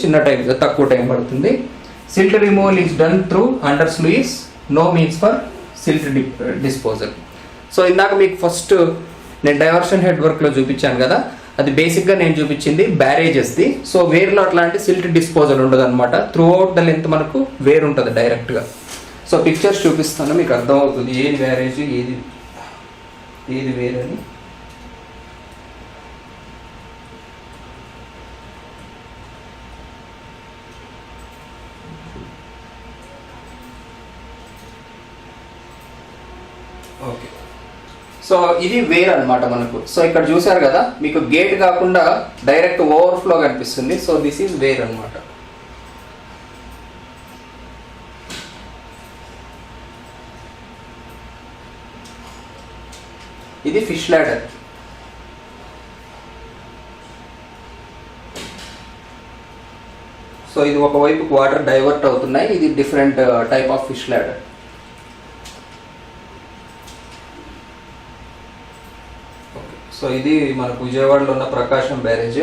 తక్కువ టైం పడుతుంది. Silt removal is done through under sluice, no means for silt disposal. So ఇందాక మీకు ఫస్ట్ నేను డైవర్షన్ హెడ్ వర్క్లో చూపించాను కదా, అది బేసిక్గా నేను చూపించింది బ్యారేజెస్ది. సో వేర్లో అట్లాంటి సిల్ట్ డిస్పోజల్ ఉండదు అనమాట. త్రూ అవుట్ ద లెంత్ మనకు వేర్ ఉంటుంది డైరెక్ట్గా. సో పిక్చర్స్ చూపిస్తాను మీకు అర్థమవుతుంది ఏది బ్యారేజ్ ఏది వేర్ అని. ఓకే, సో ఇది వేర్ అనమాట మనకు. సో ఇక్కడ చూసారు కదా మీకు గేట్ కాకుండా డైరెక్ట్ ఓవర్ఫ్లో కనిపిస్తుంది. సో దిస్ ఈజ్ వేర్ అనమాట. ఇది ఫిష్ లాడర్. సో ఇది ఒకవైపు వాటర్ డైవర్ట్ అవుతున్నాయి, ఇది different type of fish ladder. So ఇది మనకు విజయవాడలో ఉన్న ప్రకాశం బ్యారేజ్.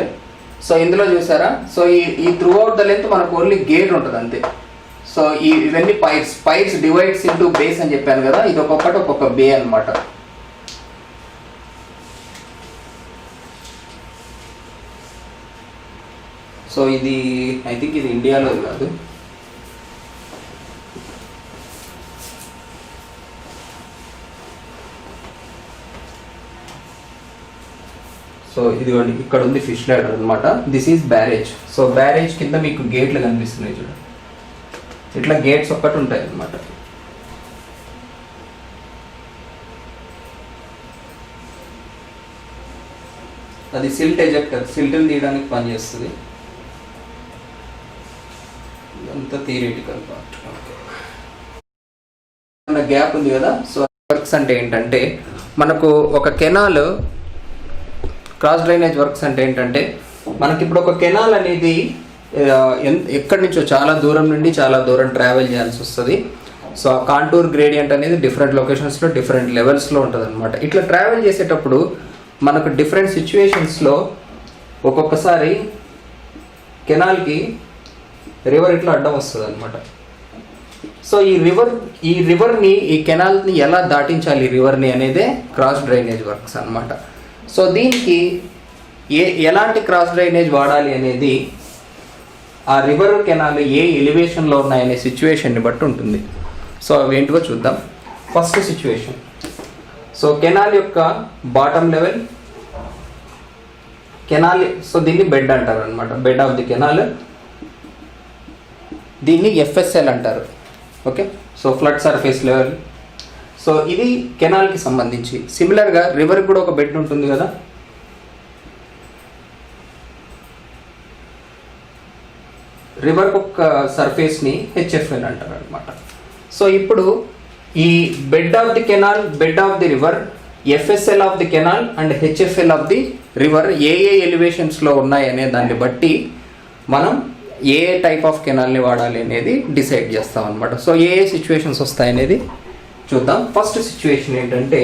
సో ఇందులో చూసారా, సో ఈ త్రూ అవుట్ ద లెంత్ మనకు ఓన్లీ గేట్ ఉంటుంది అంతే. సో ఇవన్నీ పైర్స్ డివైడ్స్ ఇంటూ బేస్ అని చెప్పాను కదా, ఇది ఒక్కొక్కటి ఒక్కొక్క బే అనమాట. సో ఇది ఐ థింక్ ఇది ఇండియాలో కాదు, సో ఇదిగోండి ఇక్కడ ఉంది ఫిష్ లాడర్ అనమాట. This is barrage. So barrage కింద మీకు గేట్లు కనిపిస్తున్నాయి చూడండి, ఇట్లా గేట్స్ ఒక్కటి ఉంటాయి అన్నమాట. అది సిల్ట్ ఎజెక్టర్, సిల్ట్ని తీయడానికి పనిచేస్తుంది. ఇదంతా థియరిటికల్ పార్ట్. గ్యాప్ ఉంది కదా. సో వర్క్స్ అంటే ఏంటంటే మనకు ఒక కెనాల్, క్రాస్ డ్రైనేజ్ వర్క్స్ అంటే ఏంటంటే మనకి ఇప్పుడు ఒక కెనాల్ అనేది ఎక్కడి నుంచో చాలా దూరం నుండి చాలా దూరం ట్రావెల్ చేయాల్సి వస్తుంది. సో ఆ కాంటూర్ గ్రేడియంట్ అనేది డిఫరెంట్ లొకేషన్స్లో డిఫరెంట్ లెవెల్స్లో ఉంటుంది అనమాట. ఇట్లా ట్రావెల్ చేసేటప్పుడు మనకు డిఫరెంట్ సిచ్యువేషన్స్లో ఒక్కొక్కసారి కెనాల్కి రివర్ ఇట్లా అడ్డం వస్తుంది అనమాట. సో ఈ రివర్ని ఈ కెనాల్ని ఎలా దాటించాలి రివర్ని అనేదే క్రాస్ డ్రైనేజ్ వర్క్స్ అనమాట. సో దీనికి ఎలాంటి క్రాస్ డ్రైనేజ్ వాడాలి అనేది ఆ రివర్ కెనాల్ ఏ ఎలివేషన్లో ఉన్నాయనే సిచ్యువేషన్ని బట్టి ఉంటుంది. సో అవి ఏంటివో చూద్దాం. ఫస్ట్ సిచ్యువేషన్, సో కెనాల్ యొక్క బాటమ్ లెవెల్ కెనాల్, సో దీన్ని బెడ్ అంటారు అనమాట, బెడ్ ఆఫ్ ది కెనాల్. దీన్ని FSL అంటారు. Okay, so flood surface level. So ఇది కెనాల్కి సంబంధించి. సిమిలర్గా రివర్కి కూడా ఒక బెడ్ ఉంటుంది కదా, రివర్ ఒక సర్ఫేస్ని HFL అంటారు అనమాట. సో ఇప్పుడు ఈ bed of the canal, bed of the river, FSL of the canal and HFL of the river ఏ ఎలివేషన్స్లో ఉన్నాయి అనే దాన్ని బట్టి మనం ఏ టైప్ ఆఫ్ కెనాల్ని వాడాలి అనేది డిసైడ్ చేస్తాం అనమాట. సో ఏ సిచ్యువేషన్స్ వస్తాయనేది చూద్దాం. ఫస్ట్ సిచ్యువేషన్ ఏంటంటే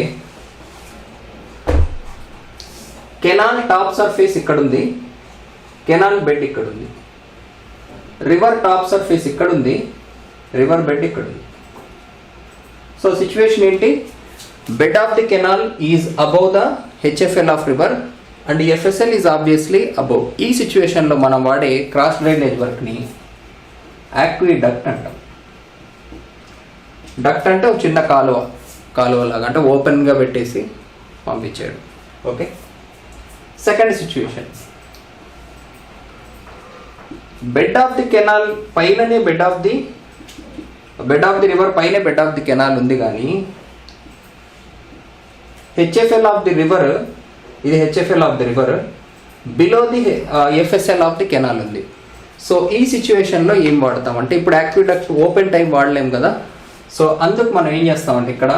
కెనాల్ టాప్ సర్ఫేస్ ఇక్కడ ఉంది, కెనాల్ బెడ్ ఇక్కడ ఉంది. రివర్ టాప్ సర్ఫేస్ ఇక్కడ ఉంది, రివర్ బెడ్ ఇక్కడ ఉంది. సో సిచ్యువేషన్ ఏంటి, bed of the canal is above the HFL of river and FSL is obviously above. ఈ సిచ్యువేషన్లో మనం వాడే క్రాస్ డ్రైనేజ్ వర్క్ని యాక్విడక్ట్ అంటాం. డక్ట్ అంటే ఒక చిన్న కాలువలాగా, అంటే ఓపెన్గా పెట్టేసి పంపించాడు. Okay, second situation, bed of the canal పైననే బెడ్ ఆఫ్ ది రివర్ పైన బెడ్ ఆఫ్ ది కెనాల్ ఉంది, కానీ HFL ఆఫ్ ది రివర్, ఇది HFL of the river, below the FSL of the canal ఉంది. సో ఈ సిచ్యువేషన్లో ఏం వాడతామంటే, ఇప్పుడు యాక్విడక్ట్ ఓపెన్ టైప్ వాడలేం కదా, సో అందుకు మనం ఏం చేస్తామంటే ఇక్కడ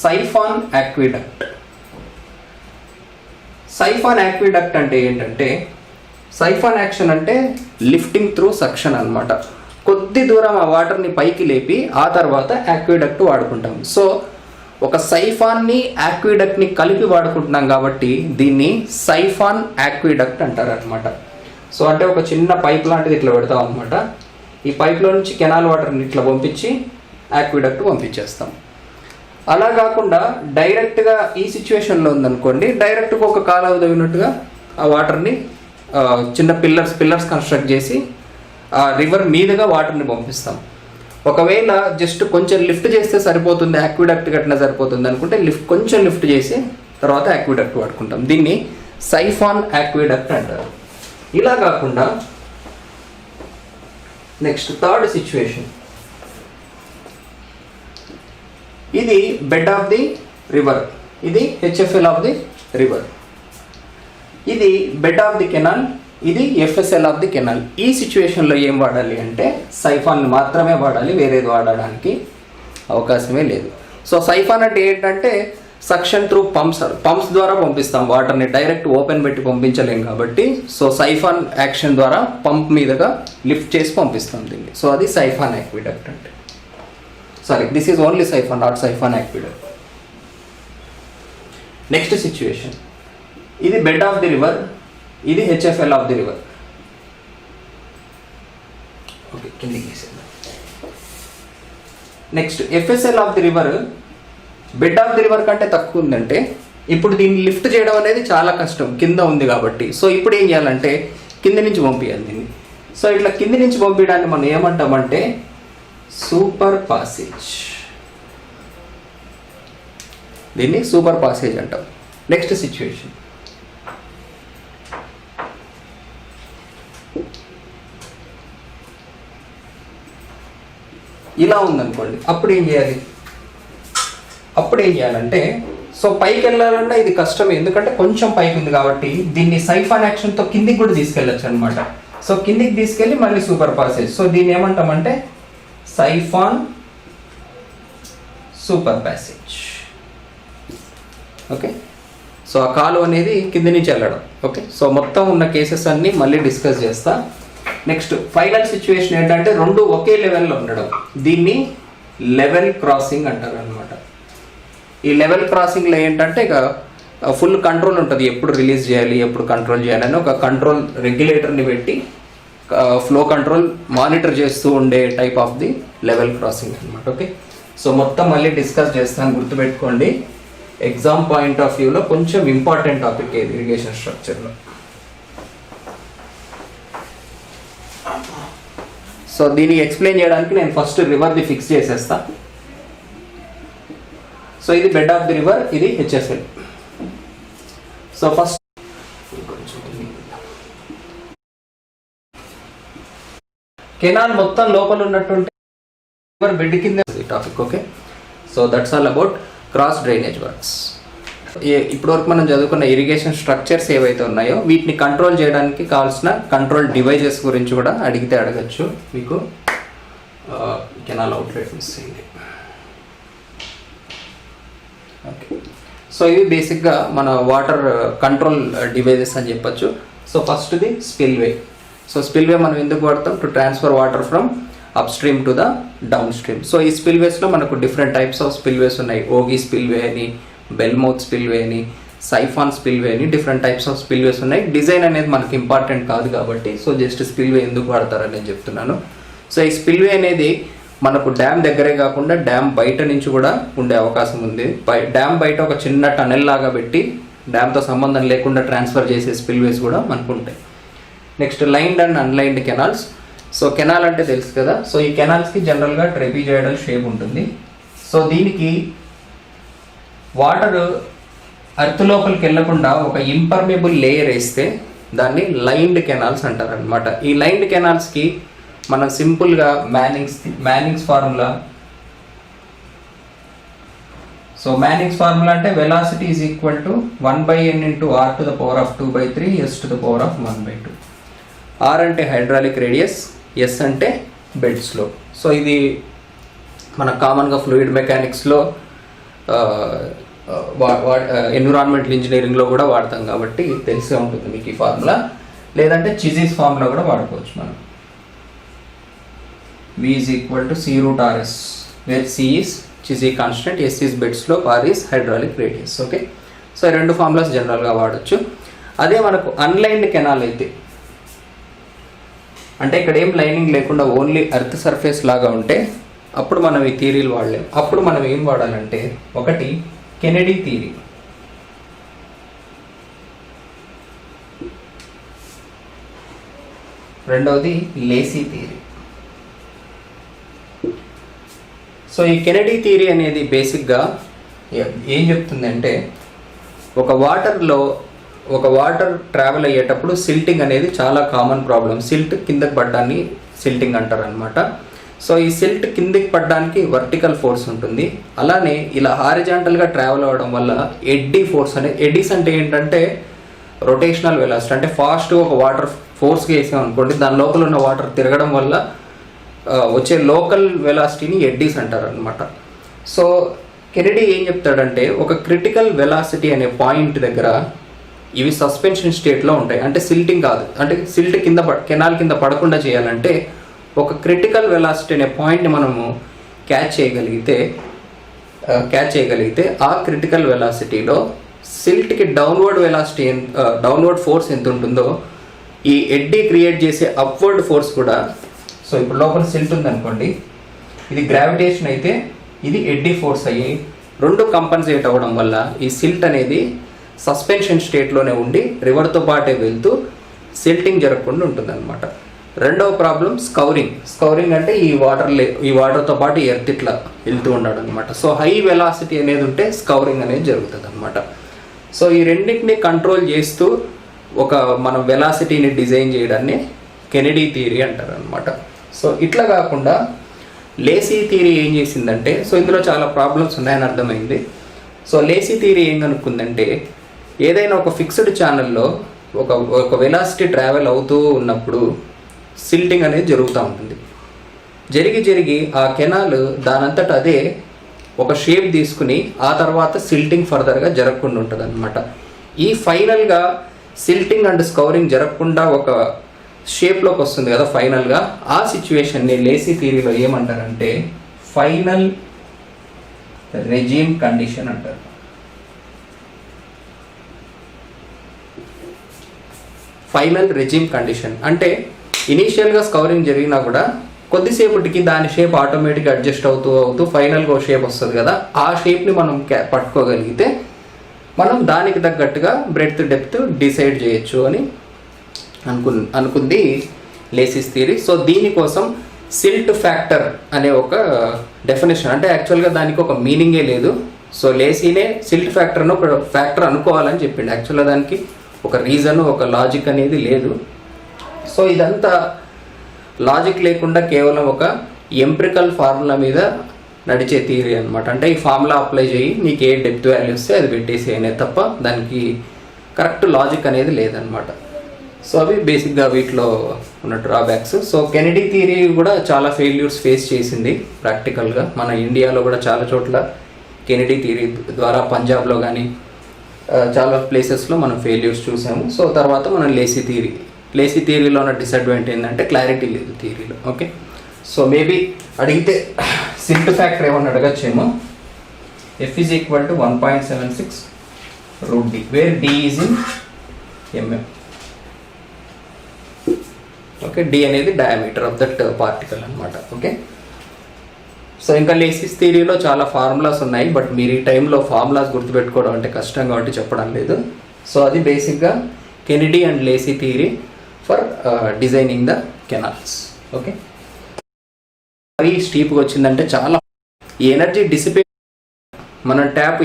సైఫాన్ యాక్విడక్ట్. సైఫాన్ యాక్విడక్ట్ అంటే ఏంటంటే, సైఫాన్ యాక్షన్ అంటే లిఫ్టింగ్ త్రూ సక్షన్ అనమాట. కొద్ది దూరం ఆ వాటర్ని పైకి లేపి ఆ తర్వాత యాక్విడక్ట్ వాడుకుంటాం. సో ఒక సైఫాన్ని యాక్విడక్ట్ని కలిపి వాడుకుంటున్నాం కాబట్టి దీన్ని సైఫాన్ యాక్విడక్ట్ అంటారు అనమాట. సో అంటే ఒక చిన్న పైప్ లాంటిది ఇట్లా పెడతాం అనమాట. ఈ పైప్లో నుంచి కెనాల్ వాటర్ని ఇట్లా పంపించి యాక్విడక్ట్ పంపించేస్తాం. అలా కాకుండా డైరెక్ట్గా ఈ సిచ్యువేషన్లో ఉందనుకోండి, డైరెక్ట్గా ఒక కాలువ తవ్వినట్టుగా ఆ వాటర్ని చిన్న పిల్లర్స్ కన్స్ట్రక్ట్ చేసి ఆ రివర్ మీదుగా వాటర్ని పంపిస్తాం. ఒకవేళ జస్ట్ కొంచెం లిఫ్ట్ చేస్తే సరిపోతుంది, యాక్విడక్ట్ కట్టినా సరిపోతుంది అనుకుంటే కొంచెం లిఫ్ట్ చేసి తర్వాత యాక్విడక్ట్ వాడుకుంటాం. దీన్ని సైఫాన్ యాక్విడక్ట్ అంటారు. ఇలా కాకుండా నెక్స్ట్ థర్డ్ సిచ్యువేషన్, ఇది బెడ్ ఆఫ్ ది రివర్, ఇది HFL ఆఫ్ ది రివర్, ఇది బెడ్ ఆఫ్ ది కెనాల్, ఇది FSL ఆఫ్ ది కెనాల్. ఈ సిచ్యువేషన్లో ఏం వాడాలి అంటే సైఫాన్ మాత్రమే వాడాలి, వేరేది వాడడానికి అవకాశమే లేదు. సో సైఫాన్ అంటే ఏంటంటే సక్షన్ త్రూ పంప్స్ ద్వారా పంపిస్తాం వాటర్ని, డైరెక్ట్ ఓపెన్ పెట్టి పంపించలేం కాబట్టి సో సైఫాన్ యాక్షన్ ద్వారా పంప్ మీదుగా లిఫ్ట్ చేసి పంపిస్తాం దీన్ని. సో అది సైఫాన్ యాక్విడక్ట్ అంటే. Sorry, this is only siphon, not siphon aqueduct. Next situation, ఇది బెడ్ ఆఫ్ ది రివర్, ఇది HFL of the river. Okay, కిందికి వేసేద్దాం. Next FSL of the river, bed of the river కంటే తక్కువ ఉందంటే ఇప్పుడు దీన్ని లిఫ్ట్ చేయడం అనేది చాలా కష్టం, కింద ఉంది కాబట్టి. సో ఇప్పుడు ఏం చేయాలంటే కింది నుంచి పంపించాలి దీన్ని. సో ఇట్లా కింది నుంచి పంపించడాన్ని మనం ఏమంటామంటే సూపర్ పాసేజ్. దీన్ని సూపర్ పాసేజ్ అంటాం. నెక్స్ట్ సిచ్యువేషన్, ఇలా ఉందనుకోండి. అప్పుడు ఏం చేయాలంటే సో పైకి వెళ్ళాలన్నా ఇది కష్టమే, ఎందుకంటే కొంచెం పైకి ఉంది కాబట్టి దీన్ని సైఫాన్ యాక్షన్తో కిందికి కూడా తీసుకెళ్ళచ్చు అనమాట. సో కిందికి తీసుకెళ్ళి మళ్ళీ సూపర్ పాసేజ్. సో దీన్ని ఏమంటామంటే siphon super passage. Okay, so ఆ కాలువ అనేది కింది నుంచి వెళ్ళడం. ఓకే, సో మొత్తం ఉన్న కేసెస్ అన్నీ మళ్ళీ డిస్కస్ చేస్తా. నెక్స్ట్ ఫైనల్ సిచ్యువేషన్ ఏంటంటే రెండు ఒకే లెవెల్లో ఉండడం, దీన్ని లెవెల్ క్రాసింగ్ అంటారు అనమాట. ఈ లెవెల్ క్రాసింగ్లో ఏంటంటే ఇక ఫుల్ కంట్రోల్ ఉంటుంది, ఎప్పుడు రిలీజ్ చేయాలి ఎప్పుడు కంట్రోల్ చేయాలని ఒక కంట్రోల్ రెగ్యులేటర్ని పెట్టి ఫ్లో కంట్రోల్ మానిటర్ చేస్తూ ఉండే type of the level crossing అనమాట. ఓకే, సో మొత్తం మళ్ళీ డిస్కస్ చేస్తాను, గుర్తుపెట్టుకోండి. ఎగ్జామ్ పాయింట్ ఆఫ్ వ్యూలో కొంచెం ఇంపార్టెంట్ టాపిక్ ఇది ఇరిగేషన్ స్ట్రక్చర్లో. సో దీన్ని ఎక్స్ప్లెయిన్ చేయడానికి నేను ఫస్ట్ రివర్ది ఫిక్స్ చేసేస్తా. సో ఇది బెడ్ ఆఫ్ ది రివర్, ఇది హెచ్ఎఫ్ఎల్. సో ఫస్ట్ కెనాల్ మొత్తం లోపల ఉన్నటువంటి రివర్ బెడ్ కింద topic. Okay, so that's all about cross drainage works. ఇప్పటివరకు మనం చదువుకున్న ఇరిగేషన్ స్ట్రక్చర్స్ ఏవైతే ఉన్నాయో వీటిని కంట్రోల్ చేయడానికి కావాల్సిన కంట్రోల్ డివైజెస్ గురించి కూడా అడిగితే అడగచ్చు మీకు. కెనాల్ అవుట్లెట్ మిస్ అయింది. ఓకే, సో ఇవి బేసిక్గా మన వాటర్ కంట్రోల్ డివైజెస్ అని చెప్పచ్చు. సో ఫస్ట్ది స్పిల్వే. సో స్పిల్వే మనం ఎందుకు వాడతాం? To transfer water from up stream to the down stream. So ఈ స్పిల్వేస్లో మనకు డిఫరెంట్ టైప్స్ ఆఫ్ స్పిల్వేస్ ఉన్నాయి. ఓగి స్పిల్వే అని, బెల్మౌత్ స్పిల్వే అని, సైఫాన్ స్పిల్వే అని, డిఫరెంట్ టైప్స్ ఆఫ్ స్పిల్వేస్ ఉన్నాయి. డిజైన్ అనేది మనకి ఇంపార్టెంట్ కాదు కాబట్టి సో జస్ట్ స్పిల్వే ఎందుకు వాడతారని నేను చెప్తున్నాను. సో ఈ స్పిల్వే అనేది మనకు డ్యామ్ దగ్గరే కాకుండా డ్యామ్ బయట నుంచి కూడా ఉండే అవకాశం ఉంది. డ్యామ్ బయట ఒక చిన్న టనెల్ లాగా పెట్టి డ్యామ్తో సంబంధం లేకుండా ట్రాన్స్ఫర్ చేసే స్పిల్వేస్ కూడా మనకు ఉంటాయి. Next lined and unlined canals. So canal అంటే తెలుసు కదా. సో ఈ కెనాల్స్కి జనరల్గా ట్రెపిజాయిడల్ షేప్ ఉంటుంది. సో దీనికి వాటర్ అర్త్ లోపలికి వెళ్లకుండా ఒక ఇంపర్మేబుల్ లేయర్ వేస్తే దాన్ని లైన్డ్ కెనాల్స్ అంటారు అనమాట. ఈ లైన్డ్ కెనాల్స్కి మనం సింపుల్గా మ్యానింగ్స్ ఫార్ములా. సో మ్యానింగ్స్ ఫార్ములా అంటే velocity is equal to 1/n into r to the power of 2/3 s to the power of 1/2. r అంటే హైడ్రాలిక్ రేడియస్, s అంటే బెడ్ స్లోప్. సో ఇది మన కామన్గా ఫ్లూయిడ్ మెకానిక్స్లో ఎన్విరాన్మెంటల్ ఇంజనీరింగ్లో కూడా వాడతాం కాబట్టి తెలిసే ఉంటుంది మీకు ఈ ఫార్ములా. లేదంటే చిజీస్ ఫార్ములా కూడా వాడుకోవచ్చు మనం. V is equal to C root RS, where C is Chizzy constant, S is bed slope, R is hydraulic radius. Okay, so ఈ రెండు ఫార్ములాస్ జనరల్గా వాడచ్చు. అదే మనకు అన్లైన్డ్ కెనాల్ అయితే అంటే ఇక్కడ ఏం లైనింగ్ లేకుండా ఓన్లీ ఎర్త్ సర్ఫేస్ లాగా ఉంటే అప్పుడు మనం ఈ థియరీలు వాడలేం. అప్పుడు మనం ఏం వాడాలంటే ఒకటి కెనెడీ థియరీ, రెండవది లేసీ థియరీ. సో ఈ కెనెడీ థియరీ అనేది బేసిక్గా ఏం చెప్తుందంటే ఒక వాటర్ ట్రావెల్ అయ్యేటప్పుడు సిల్టింగ్ అనేది చాలా కామన్ ప్రాబ్లం. సిల్ట్ కిందకి పడ్డాన్ని సిల్టింగ్ అంటారు అనమాట. సో ఈ సిల్ట్ కిందకి పడ్డానికి వర్టికల్ ఫోర్స్ ఉంటుంది. అలానే ఇలా హారిజాంటల్గా ట్రావెల్ అవ్వడం వల్ల ఎడ్డీ ఫోర్స్ అనేది, ఎడ్డీస్ అంటే ఏంటంటే రొటేషనల్ వెలాసిటీ. అంటే ఫాస్ట్గా ఒక వాటర్ ఫోర్స్గా వేసాం అనుకోండి, దాని లోపల ఉన్న వాటర్ తిరగడం వల్ల వచ్చే లోకల్ వెలాసిటీని ఎడ్డీస్ అంటారు అనమాట. సో కెనడీ ఏం చెప్తాడంటే ఒక క్రిటికల్ వెలాసిటీ అనే పాయింట్ దగ్గర ఇవి సస్పెన్షన్ స్టేట్లో ఉంటాయి. అంటే సిల్టింగ్ కాదు, అంటే సిల్ట్ కింద కెనాల్ కింద పడకుండా చేయాలంటే ఒక క్రిటికల్ వెలాసిటీ అనే పాయింట్ని మనము క్యాచ్ చేయగలిగితే ఆ క్రిటికల్ వెలాసిటీలో సిల్ట్కి డౌన్వర్డ్ వెలాసిటీ డౌన్వర్డ్ ఫోర్స్ ఎంత ఉంటుందో ఈ ఎడ్డీ క్రియేట్ చేసే అప్వర్డ్ ఫోర్స్ కూడా. సో ఇప్పుడు లోపల సిల్ట్ ఉందనుకోండి, ఇది గ్రావిటేషన్ అయితే ఇది ఎడ్డీ ఫోర్స్ అయ్యి రెండు కంపన్సేట్ అవ్వడం వల్ల ఈ సిల్ట్ అనేది సస్పెన్షన్ స్టేట్లోనే ఉండి రివర్తో పాటే వెళ్తూ సిల్టింగ్ జరగకుండా ఉంటుందన్నమాట. రెండవ ప్రాబ్లం స్కౌరింగ్ అంటే ఈ వాటర్తో పాటు ఎర్త్ ఇట్లా వెళ్తూ ఉన్నాడు అనమాట. సో హై వెలాసిటీ అనేది ఉంటే స్కౌరింగ్ అనేది జరుగుతుంది అనమాట. సో ఈ రెండింటిని కంట్రోల్ చేస్తూ మన వెలాసిటీని డిజైన్ చేయడాన్ని కెనడీ థియరీ అంటారు అనమాట. సో ఇట్లా కాకుండా లేసీ థియరీ ఏం చేసిందంటే, సో ఇందులో చాలా ప్రాబ్లమ్స్ ఉన్నాయని అర్థమైంది. సో లేసీ థియరీ ఏం కనుక్కుందంటే, ఏదైనా ఒక ఫిక్స్డ్ ఛానల్లో ఒక వెలాసిటీ ట్రావెల్ అవుతూ ఉన్నప్పుడు సిల్టింగ్ అనేది జరుగుతూ ఉంటుంది. జరిగి ఆ కెనాల్ దానంతట అదే ఒక షేప్ తీసుకుని ఆ తర్వాత సిల్టింగ్ ఫర్దర్గా జరగకుండా ఉంటుంది అనమాట. ఈ ఫైనల్గా సిల్టింగ్ అండ్ స్కౌరింగ్ జరగకుండా ఒక షేప్లోకి వస్తుంది కదా ఫైనల్గా, ఆ సిచ్యువేషన్ని లేసీ థియరీలో ఏమంటారంటే ఫైనల్ రెజీమ్ కండిషన్ అంటారు. ఫైనల్ రెజీమ్ కండిషన్ అంటే ఇనీషియల్గా స్కౌరింగ్ జరిగినా కూడా కొద్దిసేపటికి దాని షేప్ ఆటోమేటిక్గా అడ్జస్ట్ అవుతూ ఫైనల్గా ఒక షేప్ వస్తుంది కదా, ఆ షేప్ని మనం పట్టుకోగలిగితే మనం దానికి తగ్గట్టుగా బ్రెడ్త్ డెప్త్ డిసైడ్ చేయొచ్చు అని అనుకుంది లేసీస్ థియరీ. సో దీనికోసం సిల్ట్ ఫ్యాక్టర్ అనే ఒక డెఫినేషన్, అంటే యాక్చువల్గా దానికి ఒక మీనింగే లేదు. సో లేసీనే సిల్ట్ ఫ్యాక్టర్ను ఒక ఫ్యాక్టర్ అనుకోవాలని చెప్పిండు. యాక్చువల్గా దానికి ఒక రీజన్ ఒక లాజిక్ అనేది లేదు. సో ఇదంతా లాజిక్ లేకుండా కేవలం ఒక ఎంప్రికల్ ఫార్ములా మీద నడిచే థియరీ అనమాట. అంటే ఈ ఫార్ములా అప్లై చేయి, నీకు ఏ డెప్త్ వాల్యూ వస్తే అది పెట్టేసి అనేది తప్ప దానికి కరెక్ట్ లాజిక్ అనేది లేదనమాట. సో అవి బేసిక్గా వీటిలో ఉన్న డ్రాబ్యాక్స్. సో కెనడీ థియరీ కూడా చాలా ఫెయిల్యూర్స్ ఫేస్ చేసింది ప్రాక్టికల్గా. మన ఇండియాలో కూడా చాలా చోట్ల కెనడీ థియరీ ద్వారా పంజాబ్లో కానీ చాలా ప్లేసెస్లో మనం ఫెయిల్యూర్స్ చూసాము. సో తర్వాత మనం లేసీ థియరీలో ఉన్న డిసడ్వాంటేజ్ ఏంటంటే క్లారిటీ లేదు థియరీలో. ఓకే, సో మేబీ అడిగితే సిల్ట్ ఫ్యాక్టర్ ఏమన్నా అడగచ్చేమో. F is equal to 1.76 root D, where D is in mm. Okay, D అనేది డయామీటర్ ఆఫ్ దట్ పార్టికల్ అనమాట. ఓకే, సో ఇంకా లేసీస్ థియరీలో చాలా ఫార్ములాస్ ఉన్నాయి, బట్ మీరు ఈ టైంలో ఫార్ములాస్ గుర్తుపెట్టుకోవడం అంటే కష్టం కాబట్టి చెప్పడం లేదు. సో అది బేసిక్గా Kennedy and Lacey theory for designing the canals. Okay, మరీ స్టీప్గా వచ్చిందంటే చాలా ఈ ఎనర్జీ డిసిపేట్, మన ట్యాప్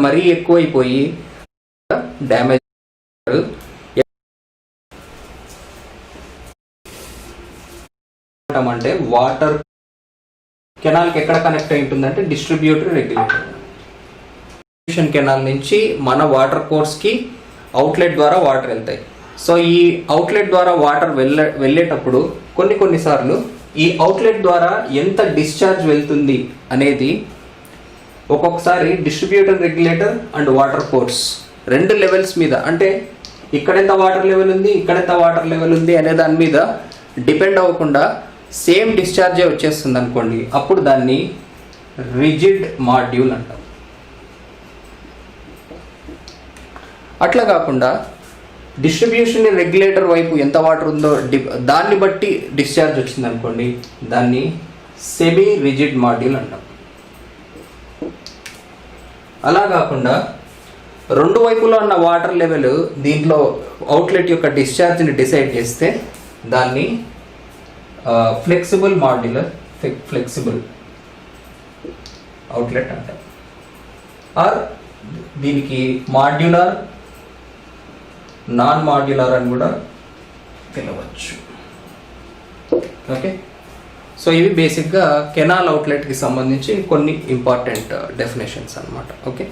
మరీ ఎక్కువైపోయి డ్యామేజ్ అంటే వాటర్ కెనాల్కి ఎక్కడ కనెక్ట్ అయి ఉంటుందంటే డిస్ట్రిబ్యూటర్ రెగ్యులేటర్ కెనాల్ నుంచి మన వాటర్ కోర్స్కి అవుట్లెట్ ద్వారా వాటర్ వెళ్తాయి. సో ఈ అవుట్లెట్ ద్వారా వాటర్ వెళ్ళేటప్పుడు కొన్నిసార్లు ఈ అవుట్లెట్ ద్వారా ఎంత డిశ్చార్జ్ వెళ్తుంది అనేది ఒక్కొక్కసారి distributor regulator and water course రెండు లెవెల్స్ మీద, అంటే ఇక్కడెంత వాటర్ లెవెల్ ఉంది ఇక్కడెంత వాటర్ లెవెల్ ఉంది అనే దాని మీద డిపెండ్ అవ్వకుండా సేమ్ డిశ్చార్జే వచ్చేస్తుంది అనుకోండి, అప్పుడు దాన్ని రిజిడ్ మాడ్యూల్ అంటాం. అట్లా కాకుండా డిస్ట్రిబ్యూషన్ రెగ్యులేటర్ వైపు ఎంత వాటర్ ఉందో దాన్ని బట్టి డిశ్చార్జ్ వచ్చింది అనుకోండి, దాన్ని సెమీ రిజిడ్ మాడ్యూల్ అంటాం. అలా కాకుండా రెండు వైపులో ఉన్న వాటర్ లెవెల్ దీంట్లో అవుట్లెట్ యొక్క డిశ్చార్జ్ని డిసైడ్ చేస్తే దాన్ని ఫ్లెక్సిబుల్ మాడ్యులర్ ఫ్లెక్సిబుల్ అవుట్లెట్ అంటాం. ఆర్ దీనికి మాడ్యులర్ నాన్ మాడ్యులర్ అని కూడా పిలవచ్చు. ఓకే, సో ఇవి బేసిక్గా కెనాల్ అవుట్లెట్కి సంబంధించి కొన్ని ఇంపార్టెంట్ డెఫినేషన్స్ అనమాట. ఓకే,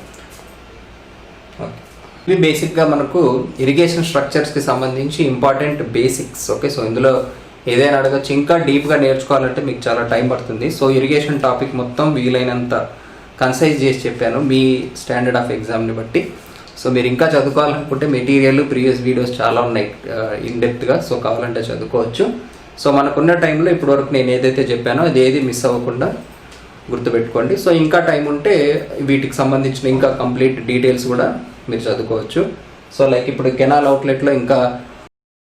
ఇవి బేసిక్గా మనకు ఇరిగేషన్ స్ట్రక్చర్స్కి సంబంధించి ఇంపార్టెంట్ బేసిక్స్. ఓకే, సో ఇందులో ఏదైనా అడగచ్చు. ఇంకా డీప్గా నేర్చుకోవాలంటే మీకు చాలా టైం పడుతుంది. సో ఇరిగేషన్ టాపిక్ మొత్తం వీలైనంత కన్సైజ్ చేసి చెప్పాను మీ స్టాండర్డ్ ఆఫ్ ఎగ్జామ్ని బట్టి. సో మీరు ఇంకా చదువుకోవాలనుకుంటే మెటీరియల్ ప్రీవియస్ వీడియోస్ చాలా ఉన్నాయి ఇన్డెప్త్గా, సో కావాలంటే చదువుకోవచ్చు. సో మనకున్న టైంలో ఇప్పటివరకు నేను ఏదైతే చెప్పానో అది ఏది మిస్ అవ్వకుండా గుర్తుపెట్టుకోండి. సో ఇంకా టైం ఉంటే వీటికి సంబంధించిన ఇంకా కంప్లీట్ డీటెయిల్స్ కూడా మీరు చదువుకోవచ్చు. సో లైక్ ఇప్పుడు కెనాల్ అవుట్లెట్లో ఇంకా